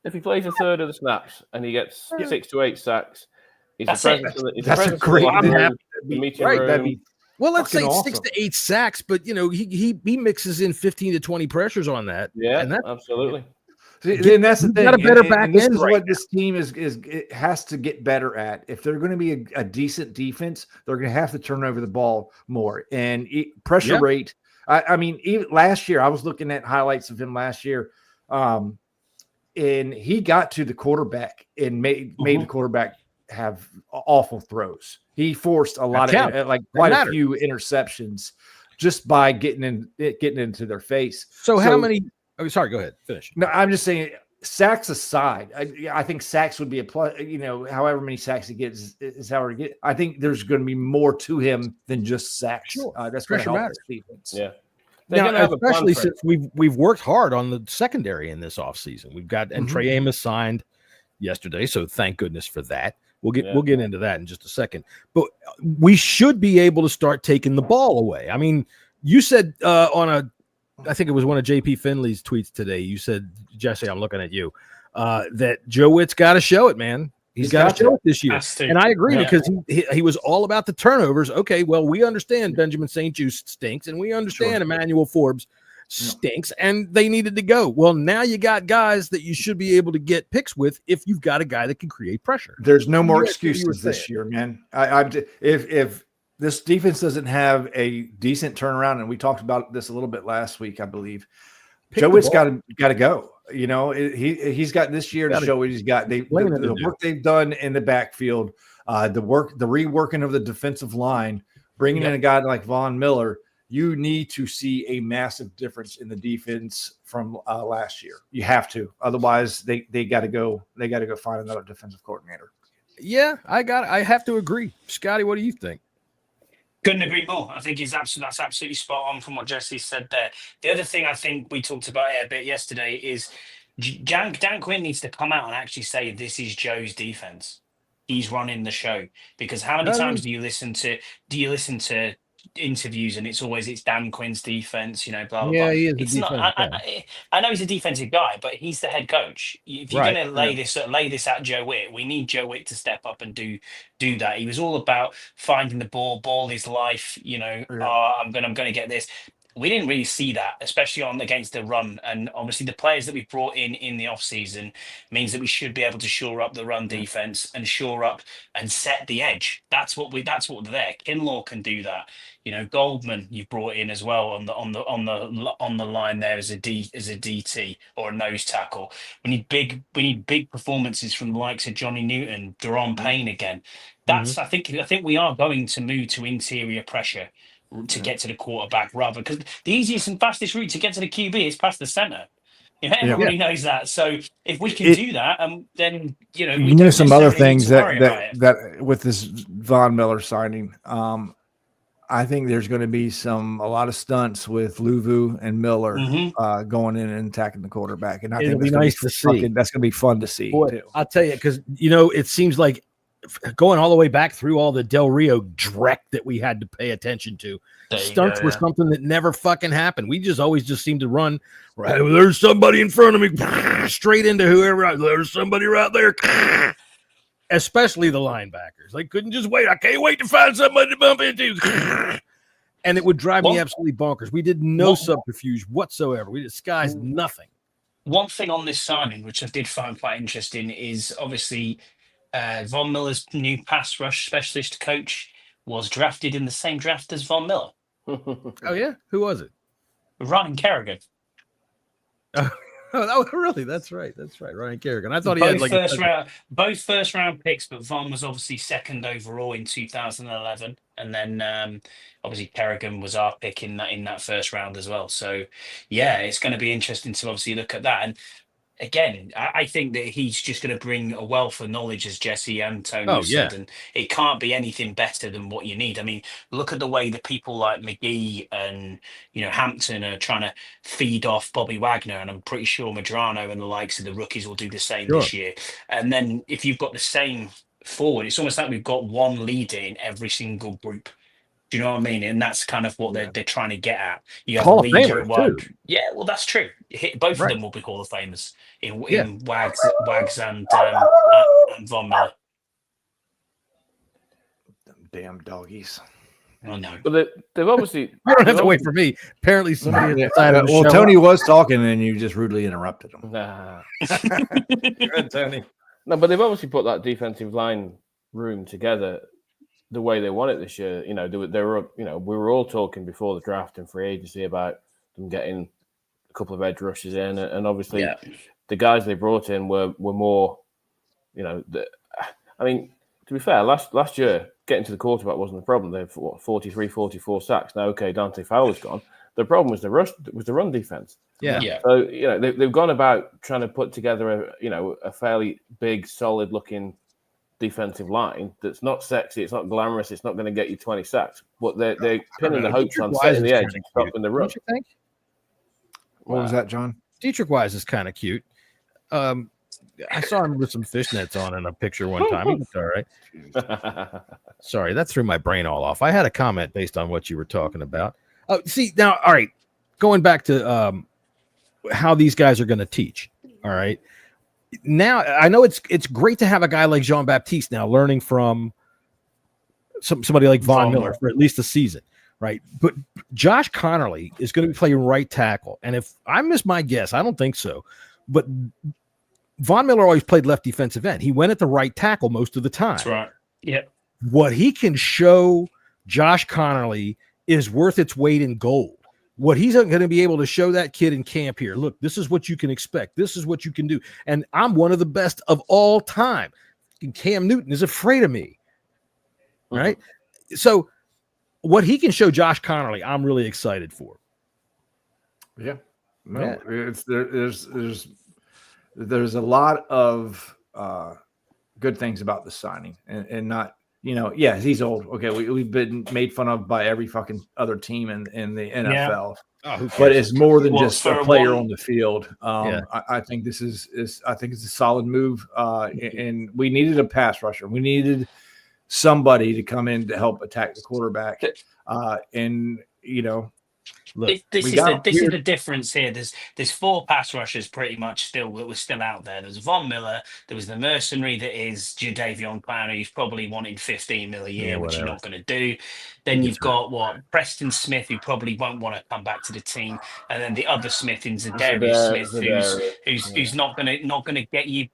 if he plays a third of the snaps and he gets 6 to 8 sacks, he's a great room. Well, let's say 6 to 8 sacks, but he mixes in 15 to 20 pressures on that. Yeah, and absolutely. And that's the thing. Got a better back this end, is what this team it has to get better at. If they're going to be a decent defense, they're going to have to turn over the ball more and pressure rate. I mean, even last year, I was looking at highlights of him last year, and he got to the quarterback and made the quarterback have awful throws. He forced a lot of quite a few interceptions just by getting into their face. So how many? Oh, sorry. Go ahead. Finish. No, I'm just saying. Sacks aside, I think sacks would be a plus. However many sacks he gets is however he get. I think there's going to be more to him than just sacks. Sure. That's going to help the defense. Yeah. Now, especially since we've worked hard on the secondary in this offseason. We've got and Trey Amos signed yesterday, so thank goodness for that. We'll get into that in just a second. But we should be able to start taking the ball away. I mean, you said I think it was one of JP Finley's tweets today. You said, Jesse, I'm looking at you, that Joe Witt's got to show it, man. He's got to show it this year. And I agree because he was all about the turnovers. Okay, well, we understand Benjamin St. Just stinks, and we understand Emmanuel Forbes stinks, and they needed to go. Well, now you got guys that you should be able to get picks with if you've got a guy that can create pressure. There's no more excuses this year, man. If this defense doesn't have a decent turnaround, and we talked about this a little bit last week, I believe, Joe Witt's got to go. He's got this year to show what he's got. The work they've done in the backfield, the reworking of the defensive line, bringing in a guy like Von Miller. You need to see a massive difference in the defense from last year. You have to, otherwise they got to go. They got to go find another defensive coordinator. Yeah, I have to agree, Scotty. What do you think? Couldn't agree more. I think that's absolutely spot on from what Jesse said there. The other thing I think we talked about it a bit yesterday is Dan Quinn needs to come out and actually say this is Joe's defense. He's running the show. Because how many times do you listen to interviews and it's Dan Quinn's defense, blah blah blah. He is it's not. I know he's a defensive guy, but he's the head coach. If you're going to lay this at Joe Witt, we need Joe Witt to step up and do that. He was all about finding the ball is life. I'm going to get this. We didn't really see that, especially against the run. And obviously the players that we've brought in the offseason means that we should be able to shore up the run defense and shore up and set the edge. That's what they're there. Kinlaw can do that. Goldman you've brought in as well on the line there as a DT or a nose tackle. We need big performances from the likes of Johnny Newton, Daron Payne again. I think we are going to move to interior pressure to get to the quarterback rather, because the easiest and fastest route to get to the QB is past the center. Everybody knows that. So if we can do that, then we know some other things that with this Von Miller signing. I think there's going to be a lot of stunts with Luvu and Miller going in and attacking the quarterback, and I think it'll be nice to see. That's going to be fun to see. Boy, too. I'll tell you, because it seems like going all the way back through all the Del Rio dreck that we had to pay attention to. Stunts were something that never fucking happened. We always seemed to run right. There's somebody in front of me, straight into whoever. There's somebody right there. Especially the linebackers. They couldn't just wait. I can't wait to find somebody to bump into. And it would drive me absolutely bonkers. We did no subterfuge whatsoever. We disguised nothing. One thing on this signing, which I did find quite interesting, is obviously Von Miller's new pass rush specialist coach was drafted in the same draft as Von Miller. Oh yeah, who was it? Ryan Kerrigan. Oh, really? That's right. Ryan Kerrigan. I thought he had both first round picks, but Von was obviously second overall in 2011, and then obviously Kerrigan was our pick in that first round as well. So yeah, it's going to be interesting to obviously look at that. And again, I think that he's just going to bring a wealth of knowledge, as Jesse and Tony said, and it can't be anything better than what you need. I mean, look at the way that people like McGee and Hampton are trying to feed off Bobby Wagner, and I'm pretty sure Medrano and the likes of the rookies will do the same this year. And then if you've got the same forward, it's almost like we've got one leader in every single group. Do you know what I mean? And that's kind of what they're trying to get at. You have Hall a of leader Famers, at one. too. Yeah, well, that's true. Both of them will be Hall of Famers in Wags and Von Miller. Them damn doggies. I know. But they've obviously. You don't have to wait for me. Apparently, somebody decided. Well, Tony was talking, and you just rudely interrupted him. Nah. Good, Tony. No, but they've obviously put that defensive line room together the way they want it this year. They were. We were all talking before the draft and free agency about them getting a couple of edge rushes in, and obviously the guys they brought in were more. I mean, to be fair, last year getting to the quarterback wasn't the problem. They had 43, 44 sacks. Now, okay, Dante Fowler's gone. The problem was the run defense. Yeah. So they've gone about trying to put together a fairly big, solid looking defensive line that's not sexy, it's not glamorous, it's not going to get you 20 sacks, but they're pinning the hopes on setting the edge and stopping the run. Don't you think? What was that, John? Dietrich Wise is kind of cute. I saw him with some fishnets on in a picture one time. He looked all right. Sorry, that threw my brain all off. I had a comment based on what you were talking about. See, now, all right, going back to how these guys are going to teach, all right? Now, I know it's great to have a guy like Jean-Baptiste now learning from somebody like Von Miller for at least a season, right? But Josh Connerly is going to be playing right tackle. And if I miss my guess, I don't think so, but Von Miller always played left defensive end. He went at the right tackle most of the time. That's right. Yep. What he can show Josh Connerly is worth its weight in gold. What he's going to be able to show that kid in camp here. Look, this is what you can expect. This is what you can do. And I'm one of the best of all time. And Cam Newton is afraid of me. Right? So what he can show Josh Connerly, I'm really excited for. Yeah. No, there's a lot of good things about the signing and not, he's old. Okay, we've been made fun of by every fucking other team in the NFL. Oh, but it's more than just a player on the field. I think this is I think it's a solid move. And we needed a pass rusher. We needed somebody to come in to help attack the quarterback. Look, this is the difference here. There's four pass rushers pretty much that were still out there. There's Von Miller. There was the mercenary that is Jadeveon Clowney, who's probably wanting $15 million a year, which you're not going to do. Then you've got Preston Smith, who probably won't want to come back to the team, and then the other Smith in Zadarius Smith, who's not going to get you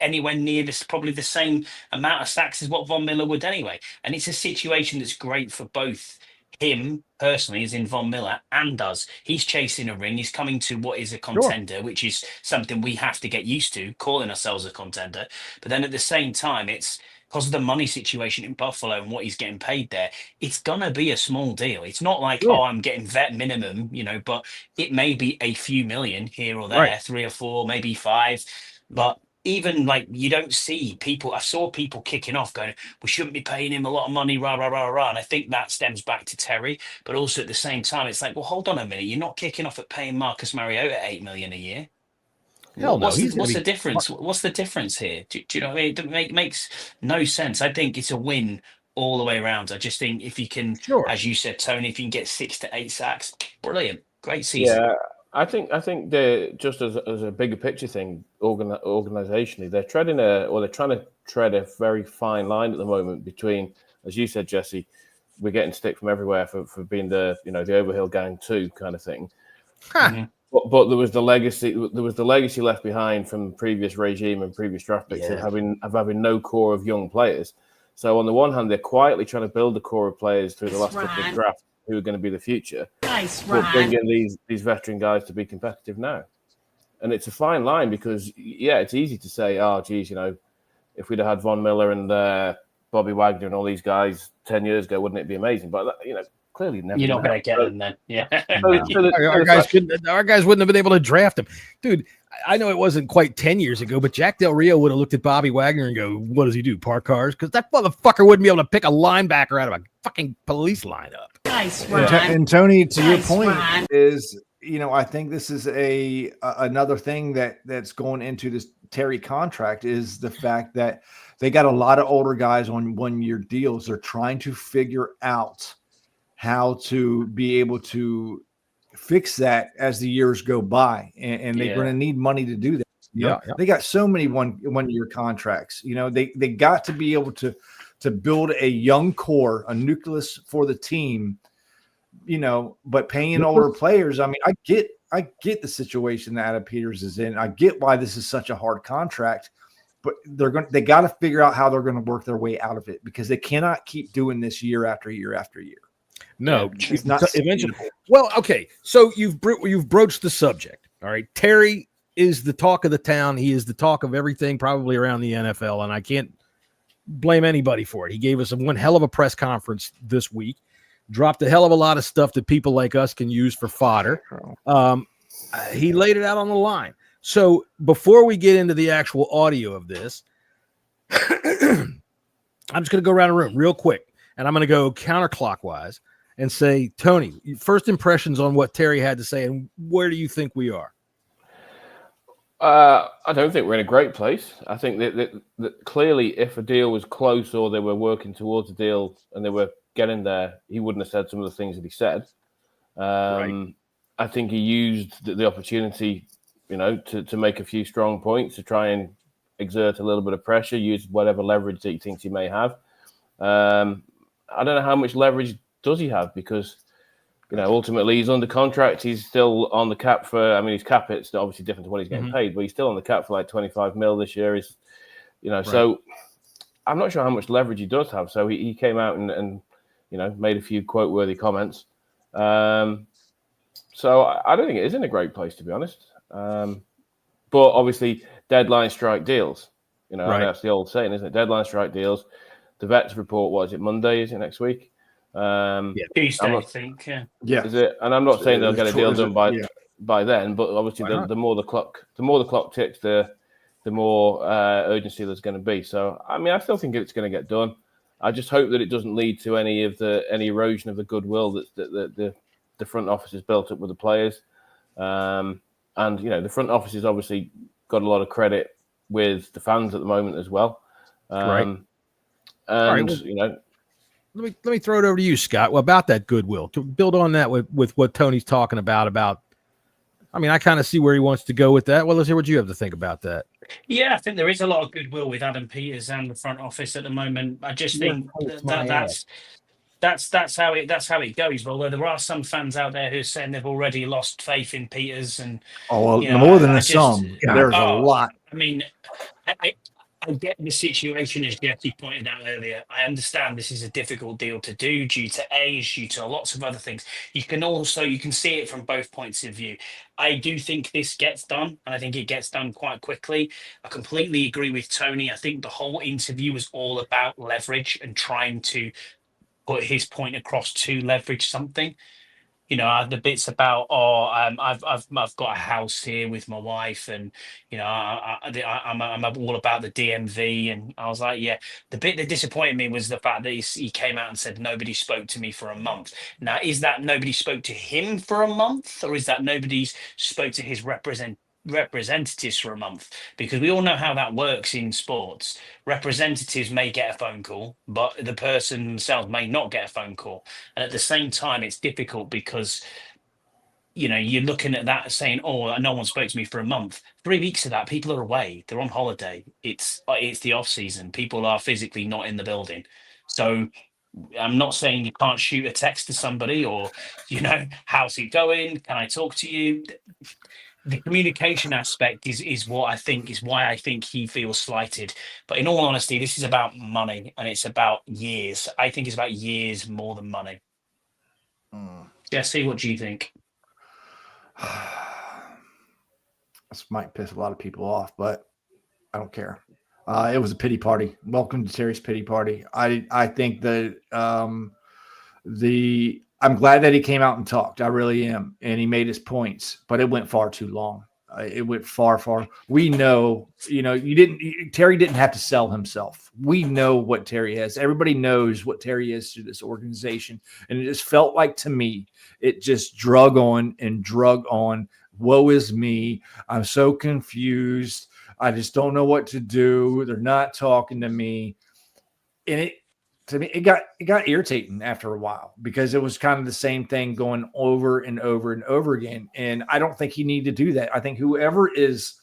anywhere near this, probably the same amount of sacks as what Von Miller would anyway. And it's a situation that's great for both him personally, as in Von Miller, and us. He's chasing a ring. He's coming to what is a contender, which is something we have to get used to, calling ourselves a contender. But then at the same time, it's because of the money situation in Buffalo and what he's getting paid there. It's gonna be a small deal. It's not like I'm getting vet minimum, but it may be a few million here or there, 3 or 4, maybe 5, but even you don't see people. I saw people kicking off going, we shouldn't be paying him a lot of money, rah, rah, rah, rah. And I think that stems back to Terry. But also at the same time, it's like, well, hold on a minute. You're not kicking off at paying Marcus Mariota $8 million a year. Hell no. What's the difference? What's the difference here? Do you know what I mean? It makes no sense. I think it's a win all the way around. I just think if you can, as you said, Tony, if you can get 6 to 8 sacks, brilliant. Great season. Yeah. I think they're just as a bigger picture thing, organizationally, they're trying to tread a very fine line at the moment between, as you said, Jesse, we're getting stick from everywhere for being the the Overhill Gang 2 kind of thing. But there was the legacy. There was the legacy left behind from the previous regime and previous draft picks of having no core of young players. So on the one hand, they're quietly trying to build a core of players through the last couple of drafts who are going to be the future. Nice, but bring in these veteran guys to be competitive now. And it's a fine line because, it's easy to say, oh, geez, if we'd have had Von Miller and Bobby Wagner and all these guys 10 years ago, wouldn't it be amazing? But, clearly never. You're not going to get them then. Yeah. Our guys wouldn't have been able to draft him. Dude, I know it wasn't quite 10 years ago, but Jack Del Rio would have looked at Bobby Wagner and go, what does he do? Park cars? Because that motherfucker wouldn't be able to pick a linebacker out of a fucking police lineup. Nice, and Tony, to your point, is I think this is another thing that's going into this Terry contract is the fact that they got a lot of older guys on 1-year deals. They're trying to figure out how to be able to fix that as the years go by, and they're going to need money to do that. They got so many one-year contracts. They got to be able to build a young core, a nucleus for the team. But paying older players. I mean, I get the situation that Adam Peters is in. I get why this is such a hard contract, but they got to figure out how they're going to work their way out of it because they cannot keep doing this year after year after year. No, it's not eventually. Well, okay. So you've broached the subject. All right. Terry is the talk of the town. He is the talk of everything probably around the NFL, and I can't blame anybody for it. He gave us one hell of a press conference this week, dropped a hell of a lot of stuff that people like us can use for fodder. He laid it out on the line. So before we get into the actual audio of this, I'm just going to go around the room real quick, and I'm going to go counterclockwise and say, Tony, first impressions on what Terry had to say, and where do you think we are? I don't think we're in a great place. I think that clearly if a deal was close or they were working towards a deal and they were getting there, he wouldn't have said some of the things that he said. Right. I think he used the opportunity, to make a few strong points to try and exert a little bit of pressure, use whatever leverage that he thinks he may have. I don't know how much leverage does he have because, ultimately he's under contract. He's still on the cap his cap it's obviously different to what he's getting paid, but he's still on the cap for like 25 mil this year. Right. So I'm not sure how much leverage he does have. So he came out and made a few quote-worthy comments. So I don't think it is in a great place, to be honest. But obviously, deadline strike deals. Right. That's the old saying, isn't it? Deadline strike deals. The vets report, what is it, Monday? Is it next week? Tuesday, I think. Yeah. Is it? And I'm not saying they'll get a deal done by then, but obviously the more the clock ticks, the more urgency there's going to be. So I still think it's going to get done. I just hope that it doesn't lead to any erosion of the goodwill that the front office has built up with the players. And the front office has obviously got a lot of credit with the fans at the moment as well. Right. And let me throw it over to you, Scott. Well, about that goodwill, to build on that with what Tony's talking about. I kind of see where he wants to go with that. Well, let's hear what you have to think about that. Yeah, I think there is a lot of goodwill with Adam Peters and the front office at the moment. I just think that's how it goes. Although there are some fans out there who are saying they've already lost faith in Peters, and more than some. There's a lot. I get the situation, as Jesse pointed out earlier. I understand this is a difficult deal to do due to age, due to lots of other things. You can see it from both points of view. I do think this gets done, and I think it gets done quite quickly. I completely agree with Tony. I think the whole interview was all about leverage and trying to put his point across to leverage something. The bits about I've got a house here with my wife, and I'm all about the DMV, and I was like, the bit that disappointed me was the fact that he came out and said nobody spoke to me for a month. Now, is that nobody spoke to him for a month, or is that nobody spoke to his representatives for a month? Because we all know how that works in sports. Representatives may get a phone call, but the person themselves may not get a phone call. And at the same time, it's difficult because you're looking at that saying, oh, no one spoke to me for a month. 3 weeks of that, people are away, they're on holiday, it's the off season, people are physically not in the building. So I'm not saying you can't shoot a text to somebody or, how's it going? Can I talk to you? The communication aspect is what I think is why I think he feels slighted. But in all honesty, this is about money and it's about years. I think it's about years more than money. Jesse, what do you think? This might piss a lot of people off, but I don't care. It was a pity party. Welcome to Terry's pity party. I think that I'm glad that he came out and talked. I really am, and he made his points, but it went far too long. It went far. We know, Terry didn't have to sell himself. We know what Terry has. Everybody knows what Terry is to this organization, and it just felt like to me, it just drug on. Woe is me. I'm so confused. I just don't know what to do. They're not talking to me. And it got irritating after a while because it was kind of the same thing going over and over and over again. And I don't think he needed to do that. I think whoever is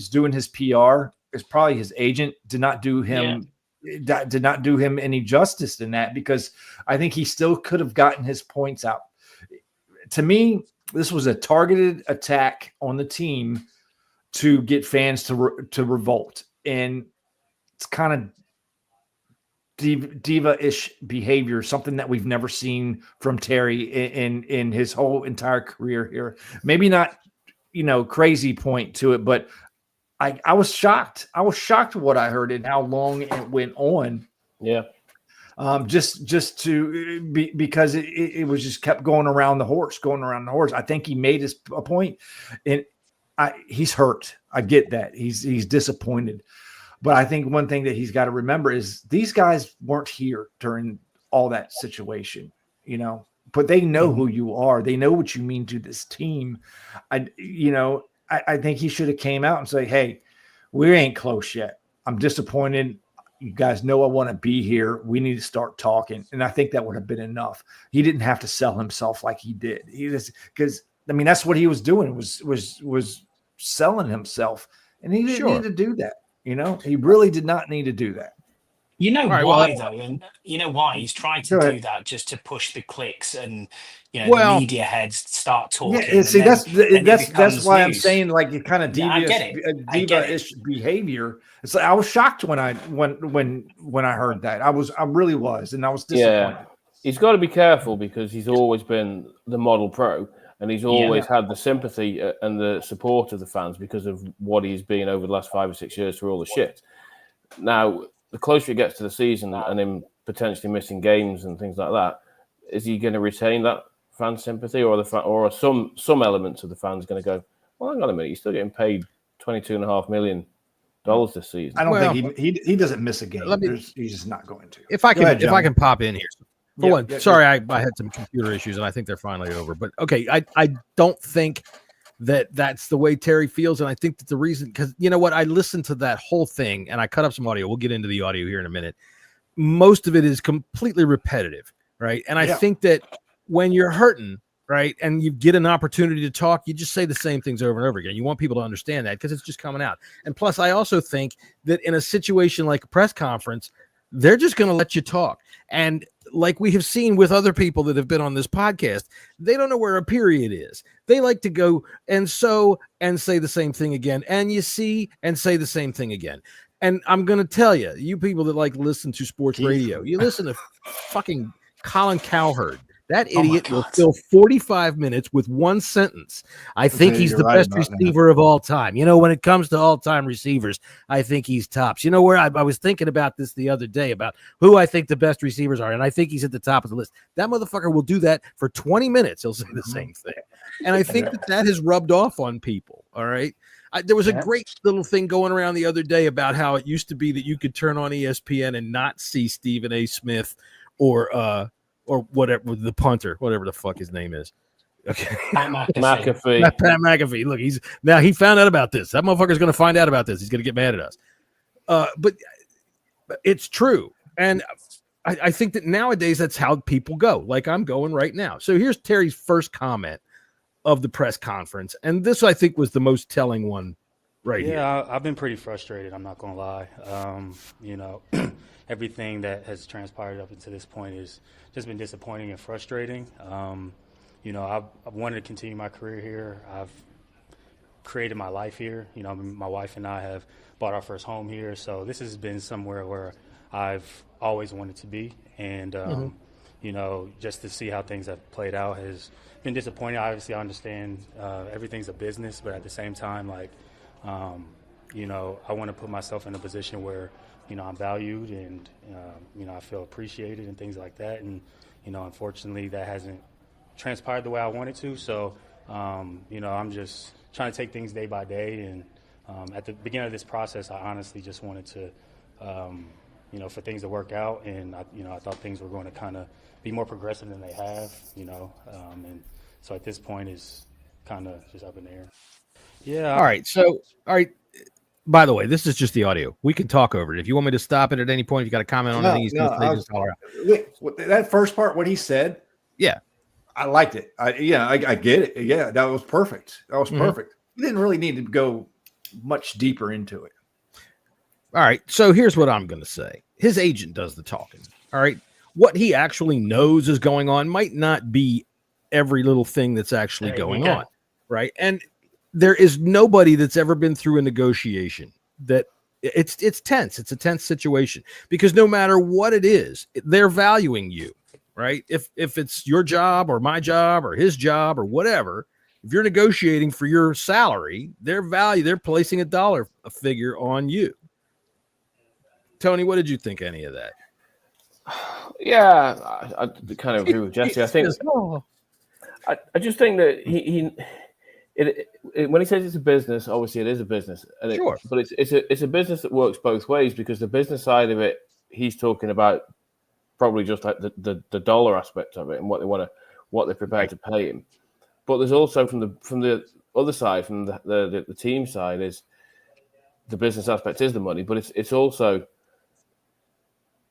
doing his PR is probably his agent. Did not do him any justice in that, because I think he still could have gotten his points out. To me, this was a targeted attack on the team to get fans to revolt, and it's kind of diva-ish behavior, something that we've never seen from Terry in his whole entire career here. Maybe not, crazy point to it, but I was shocked. I was shocked at what I heard and how long it went on. Yeah. Just to be, because it was just kept going around the horse. I think he made a point, and he's hurt. I get that. He's disappointed. But I think one thing that he's got to remember is these guys weren't here during all that situation, but they know who you are. They know what you mean to this team. I think he should have came out and say, hey, we ain't close yet. I'm disappointed. You guys know I want to be here. We need to start talking. And I think that would have been enough. He didn't have to sell himself like he did. That's what he was doing, was selling himself. And he didn't need to do that. He really did not need to do that. Though, and why he's trying to do that just to push the clicks and the media heads start talking. Yeah, see, that's why I'm saying, like, it kind of diva-ish behavior. It's like I was shocked when I heard that. I really was, and I was disappointed. Yeah, he's got to be careful because he's always been the model pro. And he's always had the sympathy and the support of the fans because of what he's been over the last 5 or 6 years through all the shit. Now, the closer he gets to the season and him potentially missing games and things like that, is he going to retain that fan sympathy, or or some elements of the fans going to go, well, hang on a minute, he's still getting paid $22.5 million this season? I don't think he doesn't miss a game. He's just not going to. If I can pop in here. Sorry, I had some computer issues, and I think they're finally over. But okay, I don't think that's the way Terry feels, and I think that the reason, because you know what, I listened to that whole thing, and I cut up some audio. We'll get into the audio here in a minute. Most of it is completely repetitive, right? And I think that when you're hurting, right, and you get an opportunity to talk, you just say the same things over and over again. You want people to understand that because it's just coming out. And plus, I also think that in a situation like a press conference, they're just going to let you talk. And like we have seen with other people that have been on this podcast, they don't know where a period is. They like to go and say the same thing again. And you see, and say the same thing again. And I'm going to tell you, you people that like listen to sports radio, you listen to fucking Colin Cowherd. That idiot will fill 45 minutes with one sentence. I think he's the best receiver of all time. When it comes to all-time receivers, I think he's tops. Where I was thinking about this the other day about who I think the best receivers are, and I think he's at the top of the list. That motherfucker will do that for 20 minutes. He'll say the same thing. And I think that has rubbed off on people, all right? There was a great little thing going around the other day about how it used to be that you could turn on ESPN and not see Stephen A. Smith or whatever, the punter, whatever the fuck his name is. Okay. Pat McAfee. Pat McAfee. Look, he found out about this. That motherfucker's going to find out about this. He's going to get mad at us. But it's true. And I think that nowadays that's how people go. Like I'm going right now. So here's Terry's first comment of the press conference. And this, I think, was the most telling one right here. Yeah, I've been pretty frustrated. I'm not going to lie. everything that has transpired up until this point has just been disappointing and frustrating. You know, I've wanted to continue my career here. I've created my life here. You know, my wife and I have bought our first home here. So this has been somewhere where I've always wanted to be. And, you know, just to see how things have played out has been disappointing. Obviously, I understand everything's a business, but at the same time, like, you know, I want to put myself in a position where, you know, I'm valued and, you know, I feel appreciated and things like that. And, you know, unfortunately, that hasn't transpired the way I wanted to. So, you know, I'm just trying to take things day by day. And at the beginning of this process, I honestly just wanted to, you know, for things to work out. And, you know, I thought things were going to kind of be more progressive than they have, you know. And so at this point, it's kind of just up in the air. Yeah. All right. So, all right. By the way, this is just the audio. We can talk over it. If you want me to stop it at any point, if you got a comment on anything he's going to say, just holler out. That first part, what he said, yeah, I liked it. I get it. Yeah, that was perfect. That was perfect. You didn't really need to go much deeper into it. All right. So here's what I'm going to say. His agent does the talking. All right. What he actually knows is going on might not be every little thing that's actually going on. Right. And there is nobody that's ever been through a negotiation that it's tense. It's a tense situation because no matter what it is, they're valuing you, right? If it's your job or my job or his job or whatever, if you're negotiating for your salary, they're placing a figure on you. Tony, what did you think any of that? Yeah, I kind of agree with Jesse. I think I just think that when he says it's a business, obviously it is a business, and but it's a business that works both ways because the business side of it, he's talking about probably just like the dollar aspect of it and what they're prepared to pay him. But there's also from the other side, from the team side, is the business aspect is the money, but it's also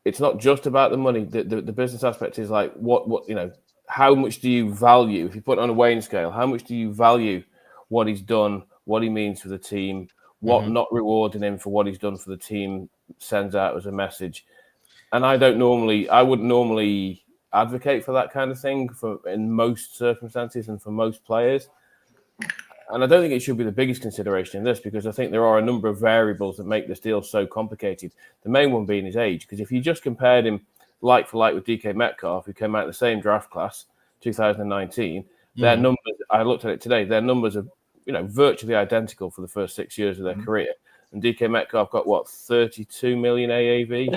it's not just about the money. The business aspect is like what you know. How much do you value, if you put it on a weighing scale, how much do you value what he's done, what he means for the team, what not rewarding him for what he's done for the team sends out as a message? And I wouldn't normally advocate for that kind of thing in most circumstances and for most players. And I don't think it should be the biggest consideration in this because I think there are a number of variables that make this deal so complicated. The main one being his age, because if you just compared him like for like with DK Metcalf, who came out in the same draft class, 2019, their numbers, I looked at it today, their numbers are, you know, virtually identical for the first 6 years of their career. And DK Metcalf got what, 32 million AAV?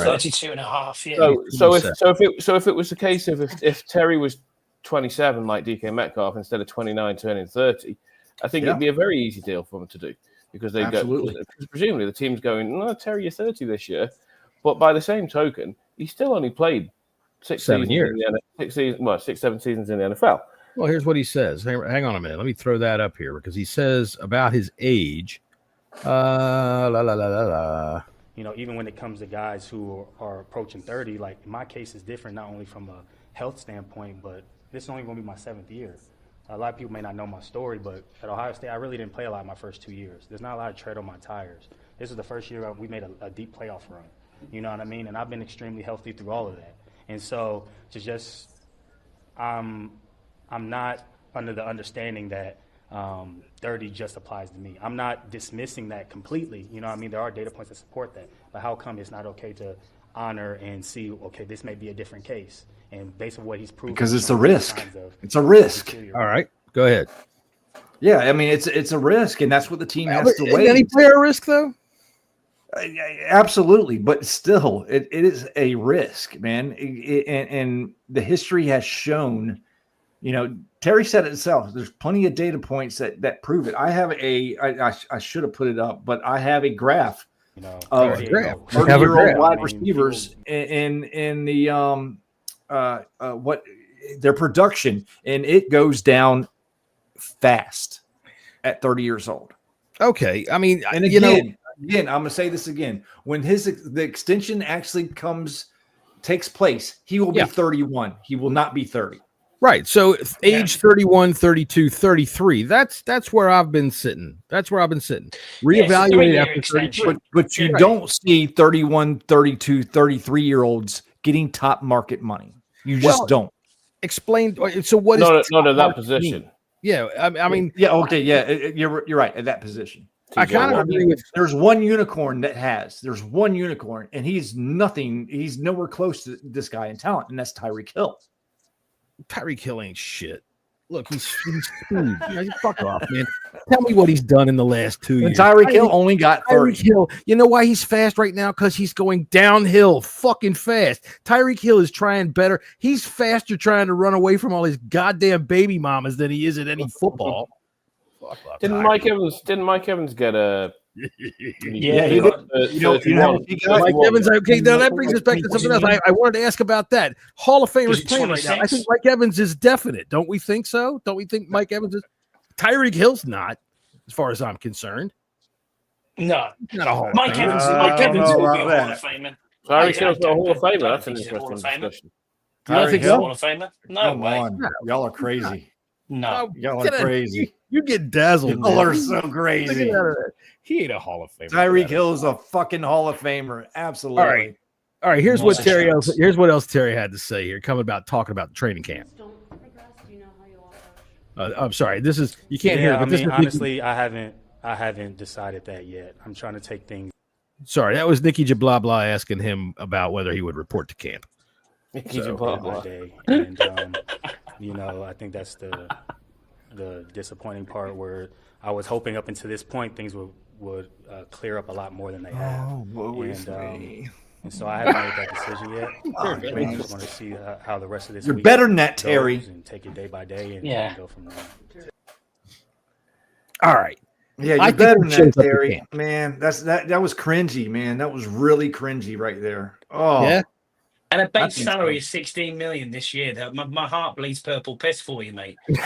32 and a half. Yeah. So if it was the case of if Terry was 27 like DK Metcalf instead of 29 turning 30, I think it'd be a very easy deal for them to do because they presumably the team's going, no, Terry, you're 30 this year, but by the same token, he still only played 7 seasons in the NFL. Well, here's what he says. Hang on a minute. Let me throw that up here because he says about his age. You know, even when it comes to guys who are approaching 30, like in my case is different, not only from a health standpoint, but this is only going to be my 7th year. A lot of people may not know my story, but at Ohio State, I really didn't play a lot my first 2 years. There's not a lot of tread on my tires. This is the first year we made a deep playoff run. You know what I mean? And I've been extremely healthy through all of that. And so I'm not under the understanding that 30 just applies to me. I'm not dismissing that completely. You know what I mean? There are data points that support that. But how come it's not okay to honor and see, okay, this may be a different case? And based on what he's proven. Because it's a risk. It's a risk. All right. Go ahead. Yeah, I mean, it's a risk, and that's what the team has to weigh. Any player risk, though? Absolutely, but still, it is a risk, man. And the history has shown, you know, Terry said it himself. There's plenty of data points that prove it. I have I should have put it up, but I have a graph of 30-year-old wide receivers in the what their production, and it goes down fast at 30 years old. Okay, I mean, and again, I'm going to say this again. When the extension actually takes place, he will be 31. He will not be 30. Right. So age 31, 32, 33. That's where I've been sitting. Reevaluate after 33. But you don't see 31, 32, 33-year-olds getting top market money. You just don't. Explain. So what is not at that position? Mean? Yeah, I mean, yeah, okay, yeah, you're right at that position. I kind of agree with. There's one unicorn there's one unicorn, and he's nothing. He's nowhere close to this guy in talent, and that's Tyreek Hill. Tyreek Hill ain't shit. Look, he's screwed. Fuck off, man. Tell me what he's done in the last 2 years. And Tyreek Hill only got 30. Tyreek Hill, you know why he's fast right now? Because he's going downhill fucking fast. Tyreek Hill is trying better. He's faster trying to run away from all his goddamn baby mamas than he is at any football. Didn't Mike Evans get a? Yeah, he got Mike Evans. Okay, now that brings us back to something else. I wanted to ask about that. Hall of Famers playing right now. I think Mike Evans is definite. Don't we think so? Don't we think Mike Evans is? Tyreek Hill's not, as far as I'm concerned. No, not a Hall of Mike Famer. Evans will be a Hall of Famer. Tyreek Hill's not a Hall of Famer. That's an interesting discussion. You don't think he's a so? Hall of Famer? No way. Y'all are crazy. No, y'all are crazy. You get dazzled. Y'all are so crazy. He ain't a Hall of Famer. Tyreek Hill is a fucking Hall of Famer. Absolutely. All right. Here's what Terry had to say here, talking about the training camp. I'm sorry. This is you can't hear. I mean, honestly, I haven't decided that yet. I'm trying to take things. Sorry, that was Nikki Jabla asking him about whether he would report to camp. Nikki Jabla. And I think that's the disappointing part, where I was hoping up until this point things would clear up a lot more than they have. And so I haven't made that decision yet. I just want to see how the rest of this You're week better than that, Terry. And take it day by day and go from there. All right. Yeah, you're better than that, Terry. Man, that was cringy, man. That was really cringy right there. Oh, yeah. And a base salary is 16 million this year. My heart bleeds purple piss for you, mate. You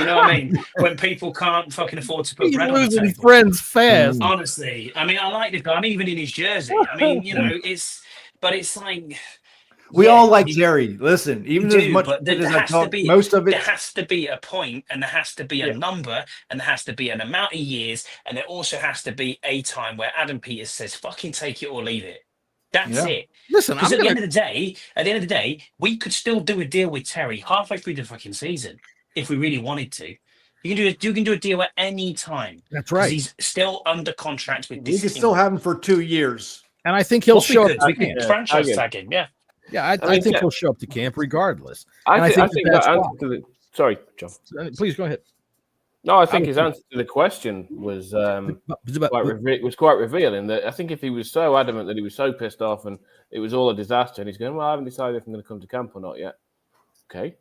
know what I mean? When people can't fucking afford to put bread on the table. Friends fast. Honestly, I mean, I like the guy. I'm even in his jersey. I mean, it's like we all like Jerry. Listen, even as much as I talk, most of it there has to be a point, and there has to be a number, and there has to be an amount of years, and there also has to be a time where Adam Peters says, "Fucking take it or leave it." That's it. Listen, because at the end of the day, we could still do a deal with Terry halfway through the fucking season if we really wanted to. You can do a deal at any time. That's right. He's still under contract with this We can team. still have him for 2 years. And I think he'll show up. We can franchise tag him. Yeah. Yeah, I think he'll show up to camp regardless. I think that answer to the. Sorry, John. Please go ahead. No, I think his answer to the question was quite revealing. That I think if he was so adamant that he was so pissed off and it was all a disaster, and he's going, "Well, I haven't decided if I'm going to come to camp or not yet." Okay,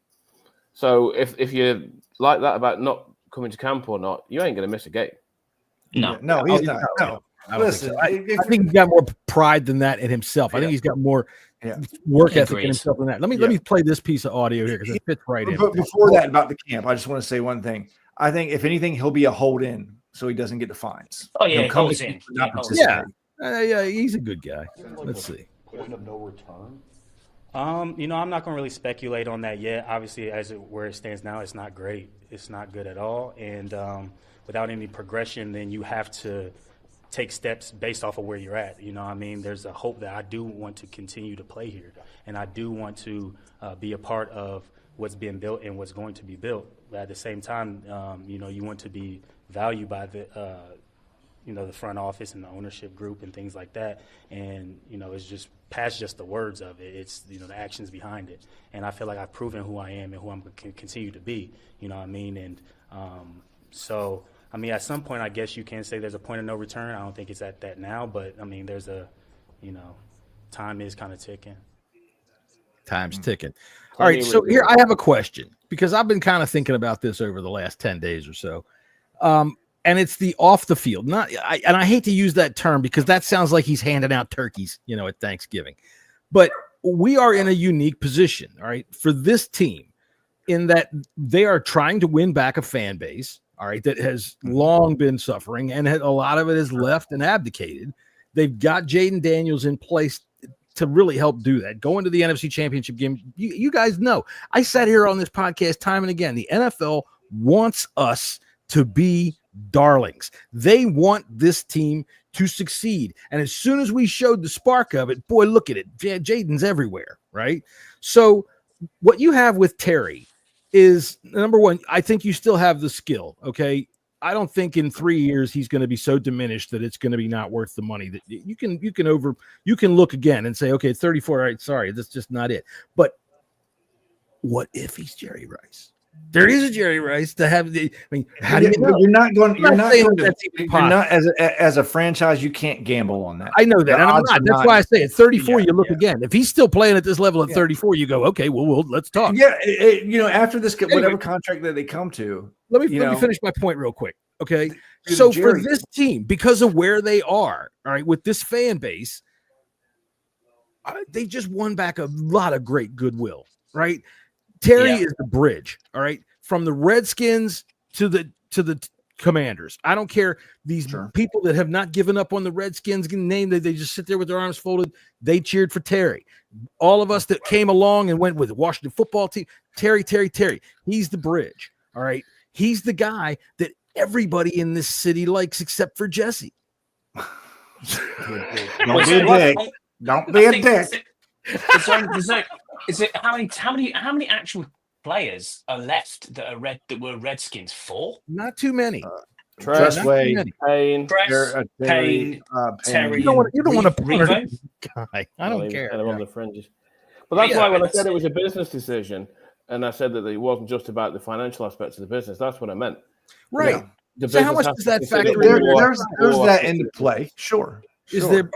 so if you're like that about not coming to camp or not, you ain't going to miss a game. No, he's not. No. Listen, I think he's got more pride than that in himself. I think he's got more work ethic in himself than that. Let me play this piece of audio here because it fits right in. But before that, about the camp, I just want to say one thing. I think if anything, he'll be a hold in, so he doesn't get the fines. Oh yeah, holds in. Yeah, he's a good guy. Let's see. Point of no return. I'm not going to really speculate on that yet. Obviously, where it stands now, it's not great. It's not good at all. And without any progression, then you have to take steps based off of where you're at. You know what I mean? There's a hope that I do want to continue to play here, and I do want to be a part of what's being built and what's going to be built. But at the same time, you want to be valued by the front office and the ownership group and things like that. And, it's just past just the words of it. It's, the actions behind it. And I feel like I've proven who I am and who I'm going to continue to be. You know what I mean? And at some point, I guess you can say there's a point of no return. I don't think it's at that now. But, there's time is kind of ticking. Time's ticking. All right, so here I have a question because I've been kind of thinking about this over the last 10 days or so. And it's the off the field. And I hate to use that term because that sounds like he's handing out turkeys, at Thanksgiving. But we are in a unique position, all right, for this team in that they are trying to win back a fan base, all right, that has long been suffering and a lot of it has left and abdicated. They've got Jaden Daniels in place to really help do that. Going to the NFC Championship game, you guys know. I sat here on this podcast time and again. The NFL wants us to be darlings. They want this team to succeed. And as soon as we showed the spark of it, boy, look at it. Jaden's everywhere, right? So what you have with Terry is, number one, I think you still have the skill, okay? I don't think in 3 years he's going to be so diminished that it's going to be not worth the money. That you can look again and say, okay, 34, all right, sorry, that's just not it. But what if he's Jerry Rice? There is a Jerry Rice to have the. I mean, how do you know? You're not as a franchise. You can't gamble on that. I know that. And I'm not. That's why I say at 34, you look again. If he's still playing at this level at 34, you go, okay, well, let's talk. Yeah, after this, whatever contract that they come to. Let me finish my point real quick. Okay, so for this team, because of where they are, all right, with this fan base, they just won back a lot of great goodwill, right? Terry is the bridge, all right, from the Redskins to the Commanders. I don't care. These people that have not given up on the Redskins name, they just sit there with their arms folded. They cheered for Terry. All of us that came along and went with the Washington football team, Terry. He's the bridge, all right? He's the guy that everybody in this city likes except for Jesse. Don't be a dick. Don't be a dick. Is it how many actual players are left that were Redskins? 4? Not too many. Tressway, Payne, Terry. You don't want to put Revo? guy. I don't care. Kind of on the fringes. But that's why when I said it was a business decision, and I said that it wasn't just about the financial aspects of the business, that's what I meant. Right. So how much does that factor in? There's that into play. Sure.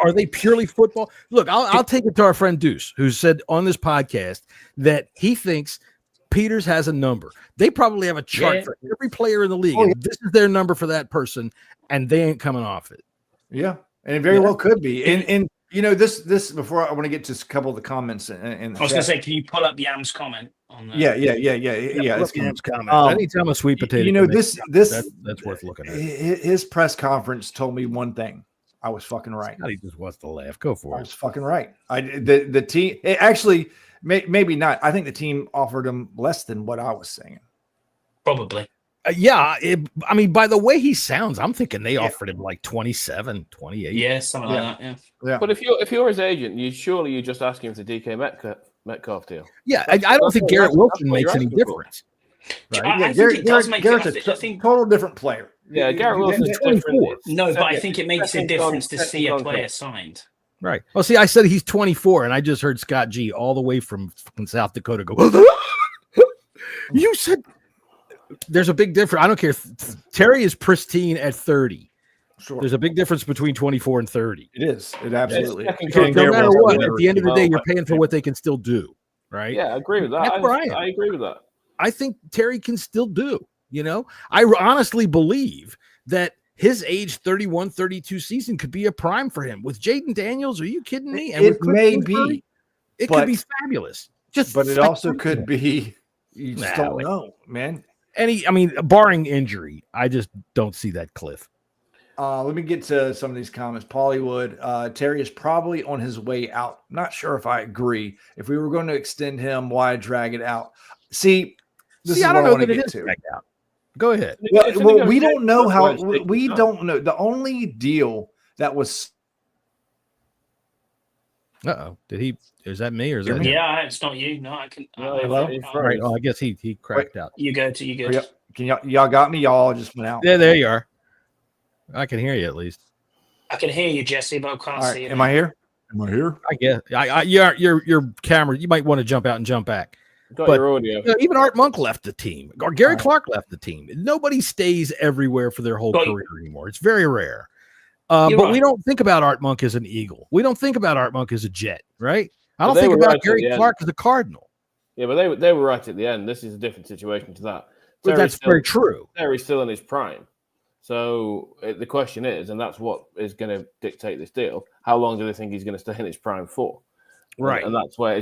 Are they purely football? Look, I'll take it to our friend Deuce, who said on this podcast that he thinks Peters has a number. They probably have a chart for every player in the league. And this is their number for that person, and they ain't coming off it. Yeah, and it very well could be. And this before I want to get to a couple of the comments. I was going to say, can you pull up Yam's comment on that? Yeah. It's Yam's comment. Anytime a sweet potato. That's worth looking at. His press conference told me one thing. I was fucking right. He just wants to laugh. Go for it. I was fucking right. The team actually maybe not. I think the team offered him less than what I was saying. Probably. I mean, by the way he sounds, I'm thinking they offered him like 27, 28. Yeah, something like that. Yeah. But if you're his agent, you're just asking for the DK Metcalf deal. Yeah, I don't think Garrett Wilson makes any difference. Right? I think it does make Garrett's a total different player. Yeah, Garrett Wilson's 24. No, but I think it makes a difference to see a player signed. Right. Well, see, I said he's 24, and I just heard Scott G all the way from South Dakota go, you said there's a big difference. I don't care. Terry is pristine at 30. Sure. There's a big difference between 24 and 30. It is. It absolutely is. No matter what, at the end of the day, you're paying for what they can still do. Right. Yeah, I agree with that. I agree with that. I think Terry can still do. I honestly believe that his age 31, 32 season could be a prime for him. With Jaden Daniels, are you kidding me? And it may be. It could be fabulous. But it also could be. You just don't know, man. Barring injury, I just don't see that cliff. Let me get to some of these comments. Pollywood, Terry is probably on his way out. Not sure if I agree. If we were going to extend him, why drag it out? This is I what don't I know want to that it get is to. dragged out. Go ahead. Well, we don't know how. We don't know. The only deal that was. Did he? Is that me or is that? Yeah, it's not you. No, I can. Hello. All right. Oh, I guess he cracked out. You go. Yep. Can y'all got me? Y'all just went out. Yeah, there you are. I can hear you at least. I can hear you, Jesse, but I can't see you. Am I here? I guess. Your camera. You might want to jump out and jump back. But your audio. Even Art Monk left the team, or Gary Clark left the team. Nobody stays everywhere for their whole career anymore. It's very rare. But we don't think about Art Monk as an Eagle. We don't think about Art Monk as a Jet, right? I don't think about Gary Clark as a Cardinal. Yeah, but they were right at the end. This is a different situation to that. But that's very true. Terry's still in his prime. So the question is, and that's what is going to dictate this deal, how long do they think he's going to stay in his prime for? Right. And that's where,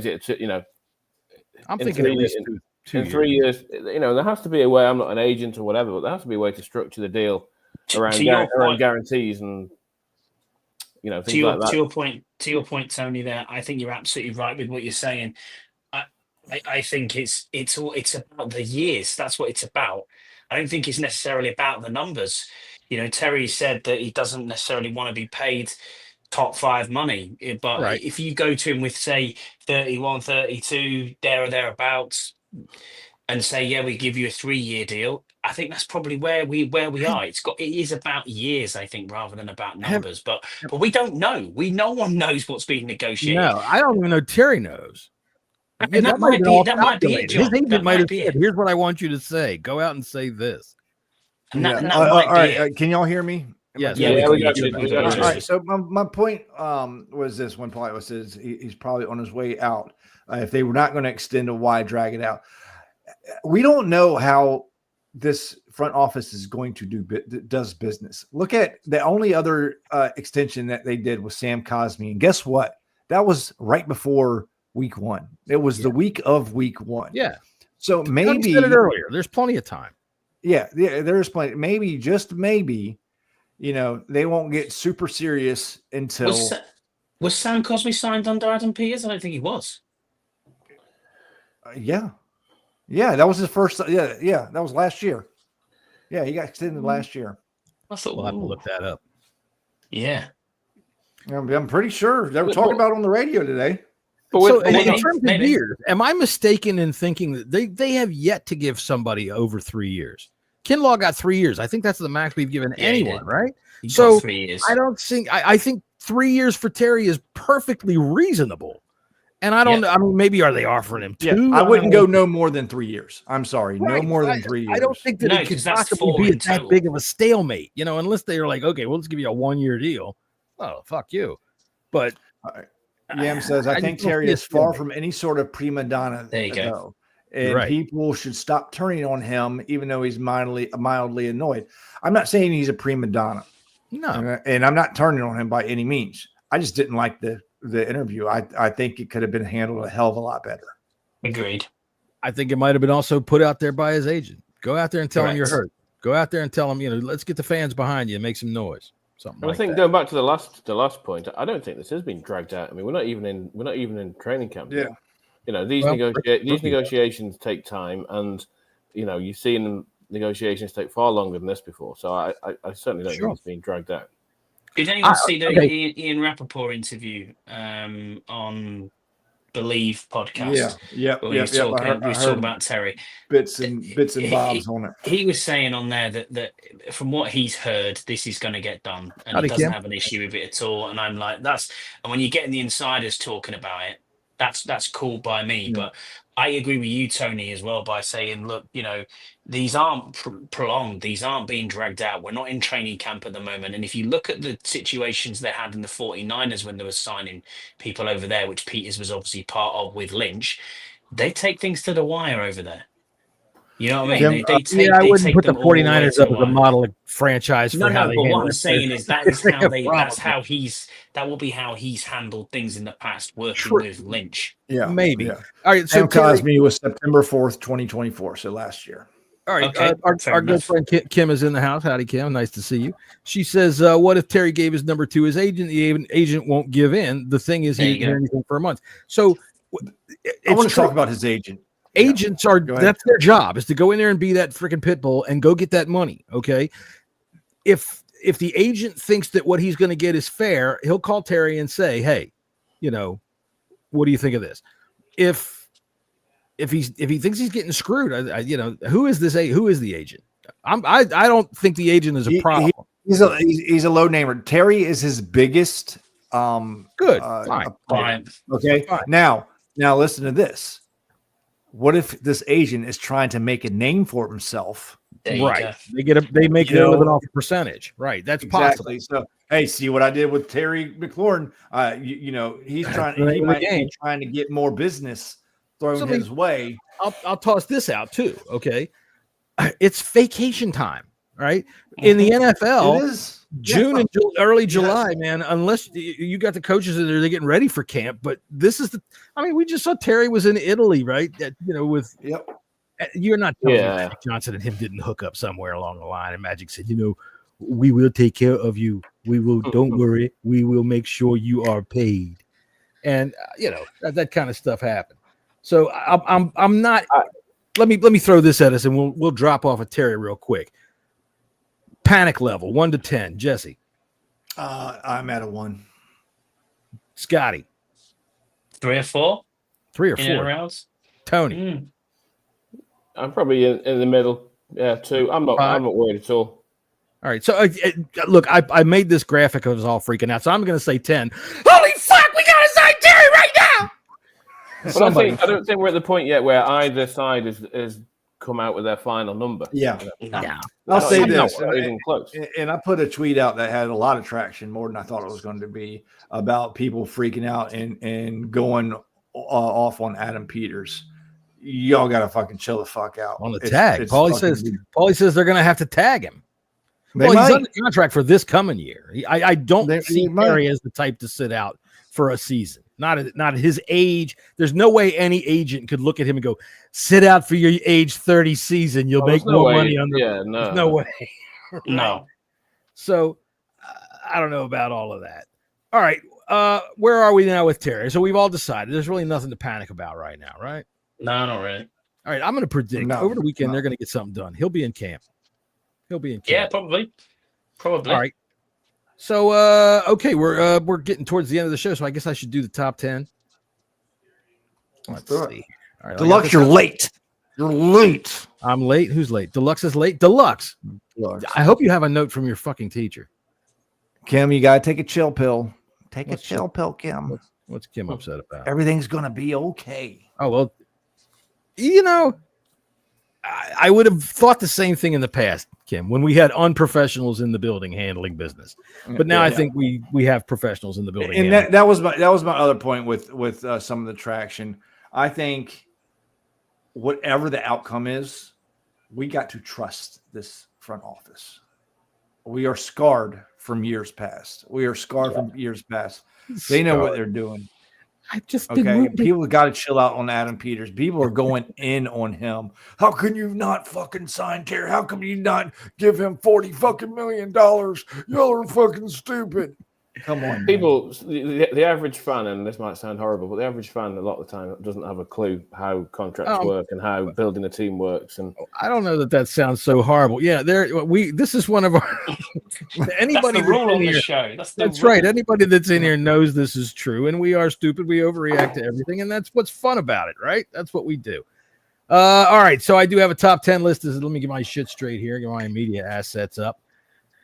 I'm thinking at least two in 3 years, there has to be a way. I'm not an agent or whatever, but there has to be a way to structure the deal around guarantees and things like that. To your point, Tony. There, I think you're absolutely right with what you're saying. I think it's about the years. That's what it's about. I don't think it's necessarily about the numbers. Terry said that he doesn't necessarily want to be paid top 5 money, but Right. if you go to him with, say, 31, 32, there or thereabouts, and say, yeah, we give you a 3-year deal, I think that's probably where we are. It is about years, I think, rather than about numbers. But we don't know. No one knows what's being negotiated. No, I don't even know Terry knows. And that might be it, John. His agent might have said, it. "Here's what I want you to say. Go out and say this." And that all might be right. it. Can y'all hear me? Yes. Yeah, we got you. All right. So my point was this: when Paulie says he's probably on his way out. If they were not going to extend, why drag it out? We don't know how this front office is going to does business. Look at the only other extension that they did was Sam Cosmi, and guess what? That was right before week 1. It was the week of week 1. Yeah. So maybe said it earlier. There's plenty of time. Yeah, there's plenty. Maybe, just maybe, they won't get super serious until. Was Sam Cosmi signed under Adam Peters? I don't think he was. Yeah, that was his first. Yeah, that was last year. Yeah, he got extended last year. I thought We'll have to look that up. Yeah, I'm pretty sure they were talking about it on the radio today. So in terms of years, am I mistaken in thinking that they have yet to give somebody over 3 years? Kinlaw got 3 years. I think that's the max we've given anyone, right? He So got 3 years. I don't think I think 3 years for Terry is perfectly reasonable. And I don't know. I mean, maybe are they offering him 2? I wouldn't go no more than 3 years. I'm sorry, Right. no more than 3 years. I don't think that it could possibly be that big of a stalemate, unless they are like, okay, well, let's give you a 1-year deal. Oh, fuck you. But Yam says, I think Terry is far from any sort of prima donna. There you go. And people should stop turning on him, even though he's mildly annoyed. I'm not saying he's a prima donna. No. And I'm not turning on him by any means. I just didn't like the interview. I think it could have been handled a hell of a lot better. Agreed. I think it might have been also put out there by his agent. Go out there and tell him you're hurt. Go out there and tell him, let's get the fans behind you and make some noise. Something. I think going back to the last point, I don't think this has been dragged out. I mean, we're not even in training camp. Yeah. These negotiations take time, and you've seen negotiations take far longer than this before. So I certainly don't think it's been dragged out. Did anyone see the Ian Rappaport interview on Believe podcast? Yeah. We were talking about Terry. Bits and bobs on it. He was saying on there that from what he's heard, this is going to get done, and he doesn't have an issue with it at all. And I'm like, and when you're getting the insiders talking about it, that's cool by me. But I agree with you, Tony, as well, by saying, look, these aren't prolonged. These aren't being dragged out. We're not in training camp at the moment. And if you look at the situations they had in the 49ers when they were signing people over there, which Peters was obviously part of with Lynch, they take things to the wire over there. You know what I mean? I wouldn't put the 49ers up as a model franchise for how they but handle what I'm it. saying is that will be how he's handled things in the past, working with Lynch. Yeah, maybe. Yeah. All right. So Sam Cosmi was September 4th, 2024. So last year. All right. Okay, our good friend Kim is in the house. Howdy, Kim. Nice to see you. She says, what if Terry gave his number to his agent? The agent won't give in. The thing is, he didn't hear anything for a month. So I want to talk about his agent. Agents that's their job, is to go in there and be that freaking pit bull and go get that money. Okay. If the agent thinks that what he's going to get is fair, he'll call Terry and say, hey, what do you think of this? If he thinks he's getting screwed, who is the agent? I don't think the agent is a problem. He's a low namer. Terry is his biggest. Good. Fine. Okay. Fine. Now listen to this. What if this agent is trying to make a name for himself? Right. They make their living off a percentage. Right. That's possible. So, hey, see what I did with Terry McLaurin? He's trying to get more business thrown his way. I'll toss this out too. Okay. It's vacation time, right? In the NFL, it is June and early July, man, unless you got the coaches in there, they're getting ready for camp. But this is we just saw Terry was in Italy, right? You're not telling me Magic Johnson and him didn't hook up somewhere along the line. And Magic said, we will take care of you. We will. Don't worry. We will make sure you are paid. And that kind of stuff happened. So I'm not. Let me throw this at us, and we'll drop off of Terry real quick. Panic level 1 to 10. Jesse. I'm at a 1. Scotty. 3 or 4. 3 or in 4 and around. Tony. I'm probably in the middle. Yeah, 2. I'm not worried at all. All right. So look, I made this graphic. I was all freaking out. So I'm going to say 10. Holy fuck! We got to sign Terry right now. But I don't think we're at the point yet where either side is come out with their final number. Yeah. Yeah. I'll say this. Not even close. And I put a tweet out that had a lot of traction, more than I thought it was going to be, about people freaking out and going off on Adam Peters. Y'all got to fucking chill the fuck out. On the tag. Paulie says they're going to have to tag him. He's under contract for this coming year. I don't see Terry as the type to sit out for a season. Not at his age. There's no way any agent could look at him and go, sit out for your age 30 season. You'll make more money on the. Yeah, no. There's no way. No. So I don't know about all of that. All right. Where are we now with Terry? So we've all decided there's really nothing to panic about right now, right? No, not really. All right. I'm going to predict over the weekend they're going to get something done. He'll be in camp. Yeah, probably. All right. So, okay, we're getting towards the end of the show, so I guess I should do the top 10. Let's see. All right, Deluxe, you're late. You're late. I'm late. Who's late? Deluxe is late. Deluxe. I hope you have a note from your fucking teacher. Kim, you gotta take a chill pill. Take a chill pill, Kim. What's Kim upset about? Everything's gonna be okay. Oh well, I would have thought the same thing in the past, Kim, when we had unprofessionals in the building handling business. But now I think we have professionals in the building. And that was my other point with some of the traction. I think whatever the outcome is, we got to trust this front office. We are scarred from years past. They know what they're doing. I've just people got to chill out on Adam Peters. People are going in on him. How can you not fucking sign Terry? How come you not give him $40 million? Y'all are fucking stupid. Come on, people. The average fan, and this might sound horrible, but the average fan a lot of the time doesn't have a clue how contracts work and how building a team works. And I don't know that sounds so horrible. Yeah, this is one of our anybody that's the rule on the show. That's right. Anybody that's in here knows this is true, and we are stupid. We overreact to everything, and that's what's fun about it, right? That's what we do. All right, so I do have a top 10 list. Let me get my shit straight here. Get my media assets up.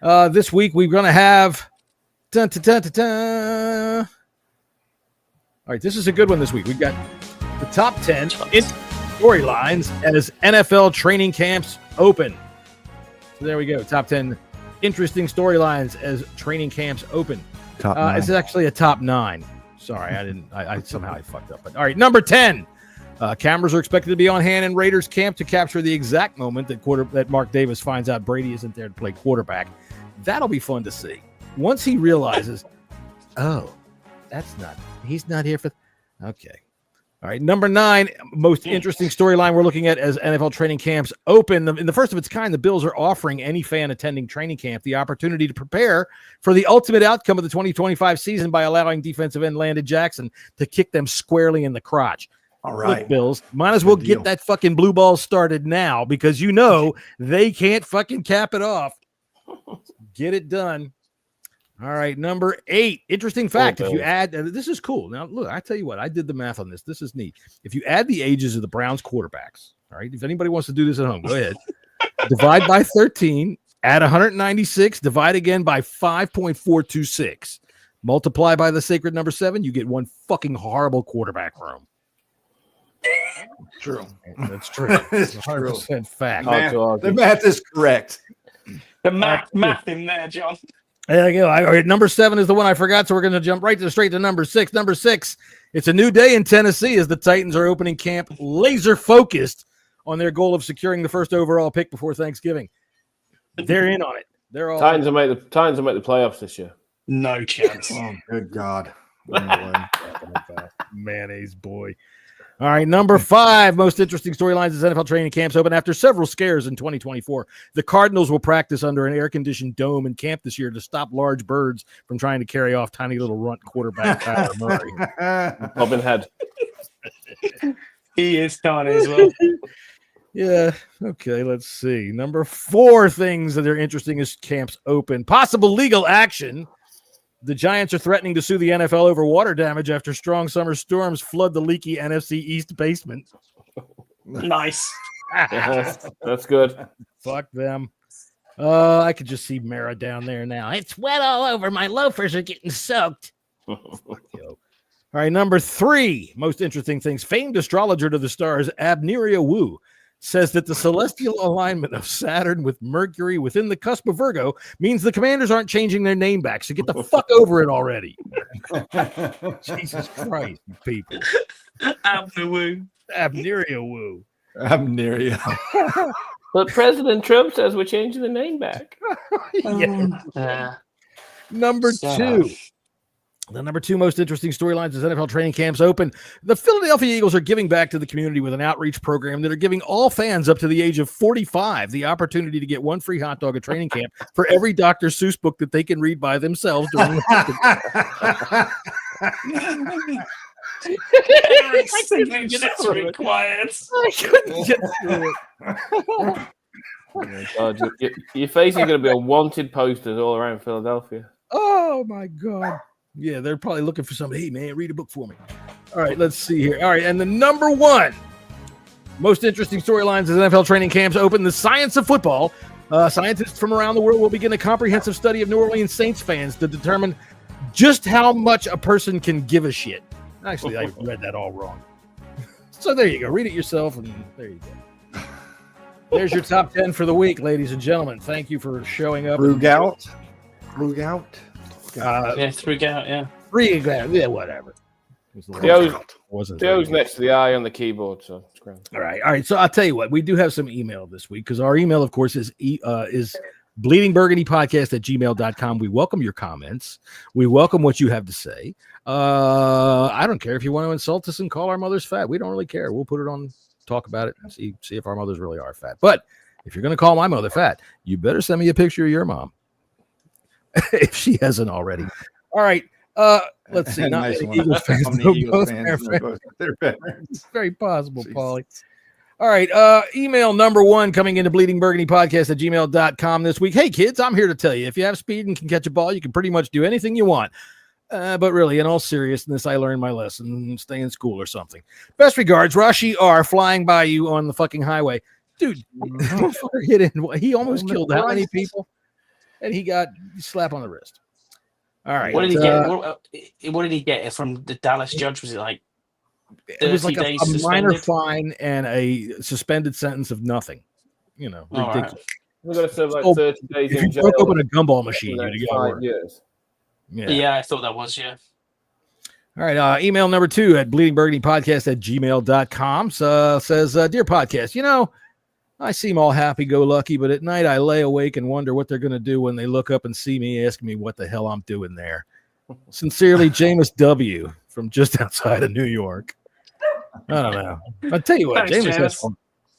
This week we're gonna have. Dun, dun, dun, dun, dun. All right, this is a good one this week. We've got the top 10 storylines as NFL training camps open. So there we go. Top 10 interesting storylines as training camps open. It's actually a top 9. Sorry, I somehow fucked up. But all right, number 10. Cameras are expected to be on hand in Raiders camp to capture the exact moment that Mark Davis finds out Brady isn't there to play quarterback. That'll be fun to see. Once he realizes, he's not here for. Okay. All right. Number 9, most interesting storyline we're looking at as NFL training camps open. In the first of its kind, the Bills are offering any fan attending training camp the opportunity to prepare for the ultimate outcome of the 2025 season by allowing defensive end Landon Jackson to kick them squarely in the crotch. All right. Look, Bills, might as well get that fucking blue ball started now because they can't fucking cap it off. Get it done. All right, number 8. Interesting fact. If you add, this is cool. Now, look, I tell you what, I did the math on this. This is neat. If you add the ages of the Browns quarterbacks, all right, if anybody wants to do this at home, go ahead. Divide by 13, add 196, divide again by 5.426. Multiply by the sacred number 7, you get one fucking horrible quarterback room. True. That's true. It's 100% fact. The math is correct. The math in there, John. There you go. All right, number 7 is the one I forgot, so we're going to jump straight to number 6. Number 6, it's a new day in Tennessee as the Titans are opening camp laser focused on their goal of securing the first overall pick before Thanksgiving. They're in on it. They're all Titans will make the playoffs this year. No chance. Oh, good God. Mayonnaise boy. All right, number 5, most interesting storylines as NFL training camps open after several scares in 2024. The Cardinals will practice under an air-conditioned dome in camp this year to stop large birds from trying to carry off tiny little runt quarterback Kyler Murray. Bobbin head. He is tiny as well. Yeah. Okay, let's see. Number 4 things that are interesting as camps open. Possible legal action. The Giants are threatening to sue the NFL over water damage after strong summer storms flood the leaky NFC East basement. Nice. That's good. Fuck them. I could just see Mara down there now. It's wet all over. My loafers are getting soaked. Fuck you. All right, number 3, most interesting things. Famed astrologer to the stars, Abneria Wu, says that the celestial alignment of Saturn with Mercury within the cusp of Virgo means the Commanders aren't changing their name back. So get the fuck over it already. Jesus Christ, you people. Abneria Wu. But President Trump says we're changing the name back. Number 2. The number 2 most interesting storylines as NFL training camps open. The Philadelphia Eagles are giving back to the community with an outreach program that are giving all fans up to the age of 45 the opportunity to get 1 free hot dog at training camp for every Dr. Seuss book that they can read by themselves during the I couldn't get through it. God, your face is going to be on wanted posters all around Philadelphia. Oh, my God. Yeah, they're probably looking for somebody. Hey, man, read a book for me. All right, let's see here. All right, and the number 1 most interesting storylines as NFL training camps open, the science of football. Scientists from around the world will begin a comprehensive study of New Orleans Saints fans to determine just how much a person can give a shit. Actually, I read that all wrong. So there you go. Read it yourself, and there you go. There's your top 10 for the week, ladies and gentlemen. Thank you for showing up. Rugout. through gout, yeah, whatever. Theo's next to the eye on the keyboard, so it's great. All right. So I'll tell you what, we do have some email this week because our email, of course, is bleedingburgundypodcast@gmail.com. We welcome your comments. We welcome what you have to say. I don't care if you want to insult us and call our mothers fat. We don't really care. We'll put it on, talk about it, and see if our mothers really are fat. But if you're going to call my mother fat, you better send me a picture of your mom if she hasn't already. All right. Let's see. Not nice Eagles fans. It's very possible, Paulie. All right. Email number 1 coming into bleedingburgundypodcast@gmail.com this week. Hey, kids, I'm here to tell you, if you have speed and can catch a ball, you can pretty much do anything you want. But really, in all seriousness, I learned my lesson. Stay in school or something. Best regards, Rashi R. flying by you on the fucking highway. Dude, don't hit in. He almost killed how many people? And he got slap on the wrist. All right. What did he get? What did he get from the Dallas judge? Was it like 30 it was like days a minor fine and a suspended sentence of nothing. You know, ridiculous. Right. We're going to serve like 30 days if in you jail. broke open a gumball machine, you'd get 5 years. Yeah, I thought that was, yeah. All right. Email number 2 at bleedingburgundypodcast@gmail.com. Says, dear podcast, you know, I seem all happy-go-lucky, but at night I lay awake and wonder what they're going to do when they look up and see me asking me what the hell I'm doing there. Sincerely, Jameis W. from just outside of New York. I don't know. I'll tell you what, Jameis has fun.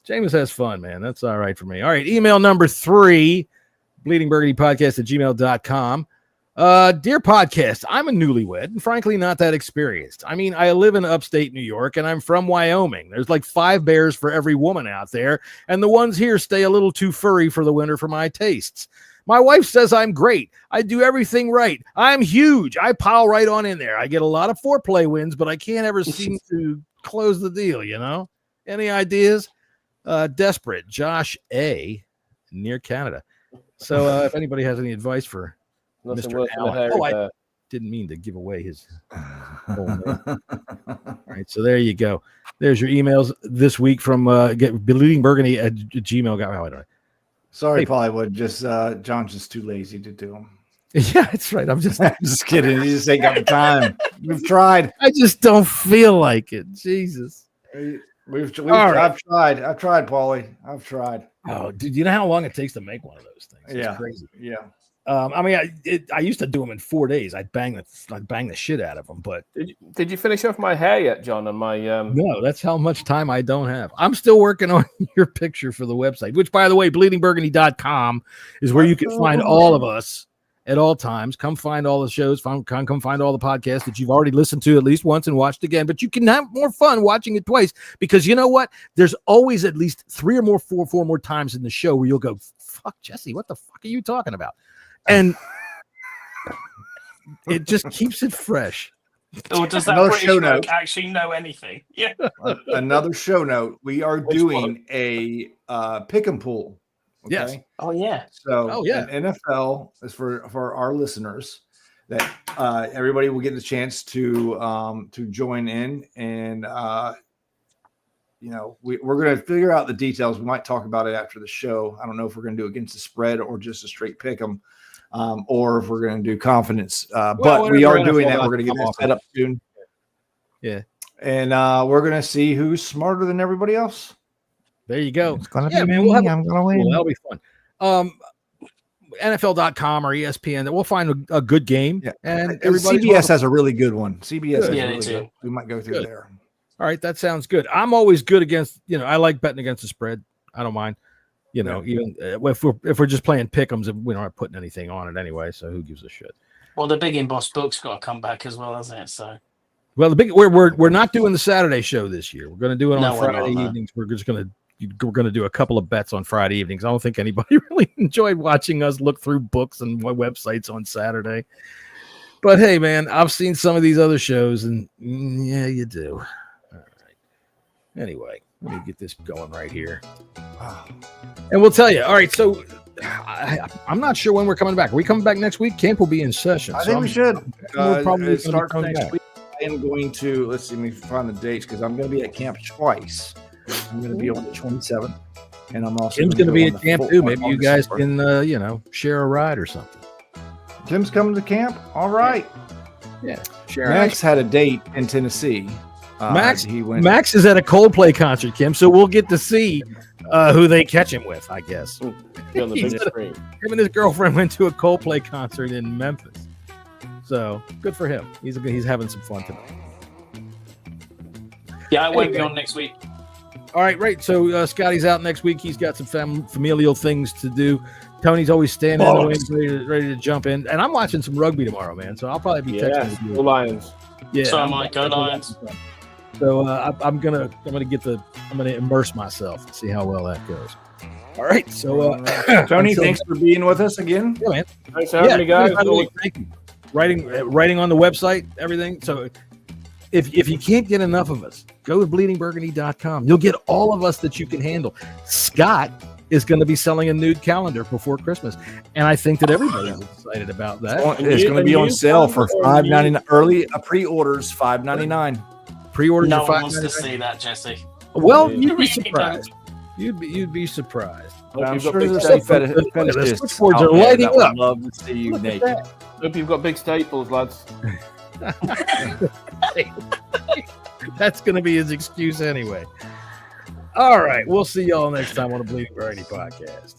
Jameis has fun, man. That's all right for me. All right, email number 3, bleedingburgundypodcast@gmail.com. Dear podcast, I'm a newlywed and frankly not that experienced. I mean, I live in upstate New York and I'm from Wyoming. There's like 5 bears for every woman out there, and the ones here stay a little too furry for the winter for my tastes. My wife says I'm great. I do everything right. I'm huge. I pile right on in there. I get a lot of foreplay wins, but I can't ever seem to close the deal, you know? Any ideas? Desperate, Josh A. near Canada. So if anybody has any advice for Mr. Allen. I didn't mean to give away his whole name. All right, so there you go. There's your emails this week from bleedingburgundy@gmail.com. Sorry, Hey, Hollywood. Just John's just too lazy to do them. Yeah, that's right. I'm just kidding. You just ain't got the time. We've tried. I just don't feel like it. Jesus. I've tried, Paulie. I've tried. Oh, dude, you know how long it takes to make one of those things? It's crazy. Yeah. I mean, I used to do them in 4 days. I'd bang the shit out of them. But did you finish off my hair yet, John? On my no, that's how much time I don't have. I'm still working on your picture for the website, which, by the way, bleedingburgundy.com is where you can find all of us at all times. Come find all the shows. Come find all the podcasts that you've already listened to at least once and watched again. But you can have more fun watching it twice, because you know what? There's always at least four more times in the show where you'll go, "Fuck, Jesse, what the fuck are you talking about?" And it just keeps it fresh. Or does that Another British show bloke note. actually know anything? Yeah. Another show note. We are doing a pick 'em pool. Okay? Yes. Oh yeah. So an NFL is for our listeners that everybody will get the chance to join in, and we're going to figure out the details. We might talk about it after the show. I don't know if we're going to do against the spread or just a straight pick 'em. Or if we're going to do confidence, but we are doing that. We're going to get that set up soon. Yeah, and we're going to see who's smarter than everybody else. There you go. It's gonna be me. Man, I'm going to win. Cool, that'll be fun. NFL.com or ESPN. We'll find a good game. Yeah. And CBS has a really good one. CBS, Yeah, really good. We might go through there. All right, that sounds good. I'm always good against. I like betting against the spread. I don't mind. Even if we're just playing pick'ems, we aren't putting anything on it anyway. So who gives a shit? Well, the Big in Boss book's got to come back as well, hasn't it? So, well, we're not doing the Saturday show this year. We're going to do it on Friday not, evenings. We're going to do a couple of bets on Friday evenings. I don't think anybody really enjoyed watching us look through books and websites on Saturday. But hey, man, I've seen some of these other shows, and yeah, you do. All right. Anyway, let me get this going right here. And we'll tell you. All right, so I'm not sure when we're coming back. Are we coming back next week? Camp will be in session. I think we should. We'll probably start next week. I am going to, let's see, let me find the dates, because I'm going to be at camp twice. I'm going to be on the 27th, and I'm also Tim's going to be at camp too. Maybe you guys can, share a ride or something. Tim's coming to camp. All right. Yeah. Max had a date in Tennessee. Max is at a Coldplay concert, Kim, so we'll get to see who they catch him with, I guess. On the big screen. Him and his girlfriend went to a Coldplay concert in Memphis. So good for him. He's having some fun tonight. Yeah, I won't be on next week. All right, right. So Scotty's out next week. He's got some familial things to do. Tony's always standing in the wings, ready to jump in. And I'm watching some rugby tomorrow, man. So I'll probably be texting you. Go Lions. Yeah. So am I. Go Lions. So I'm gonna immerse myself and see how well that goes. All right. So Tony, thanks for being with us again. Yeah, man. Thanks for having me, guys. Thank you. Writing on the website, everything. So if you can't get enough of us, go to bleedingburgundy.com. You'll get all of us that you can handle. Scott is going to be selling a nude calendar before Christmas, and I think that everybody's excited about that. It's going to be on sale for $5.99. Early pre-orders $5.99. Pre-orders no are one wants $5.99. to see that, Jesse. Well, you'd be surprised. You'd be surprised. I'm sure there's some fetishists. The switchboards are lighting up. Would love to see you naked. Hope you've got big staples, lads. That's going to be his excuse anyway. All right. We'll see y'all next time on the Bleeding Burgundy podcast.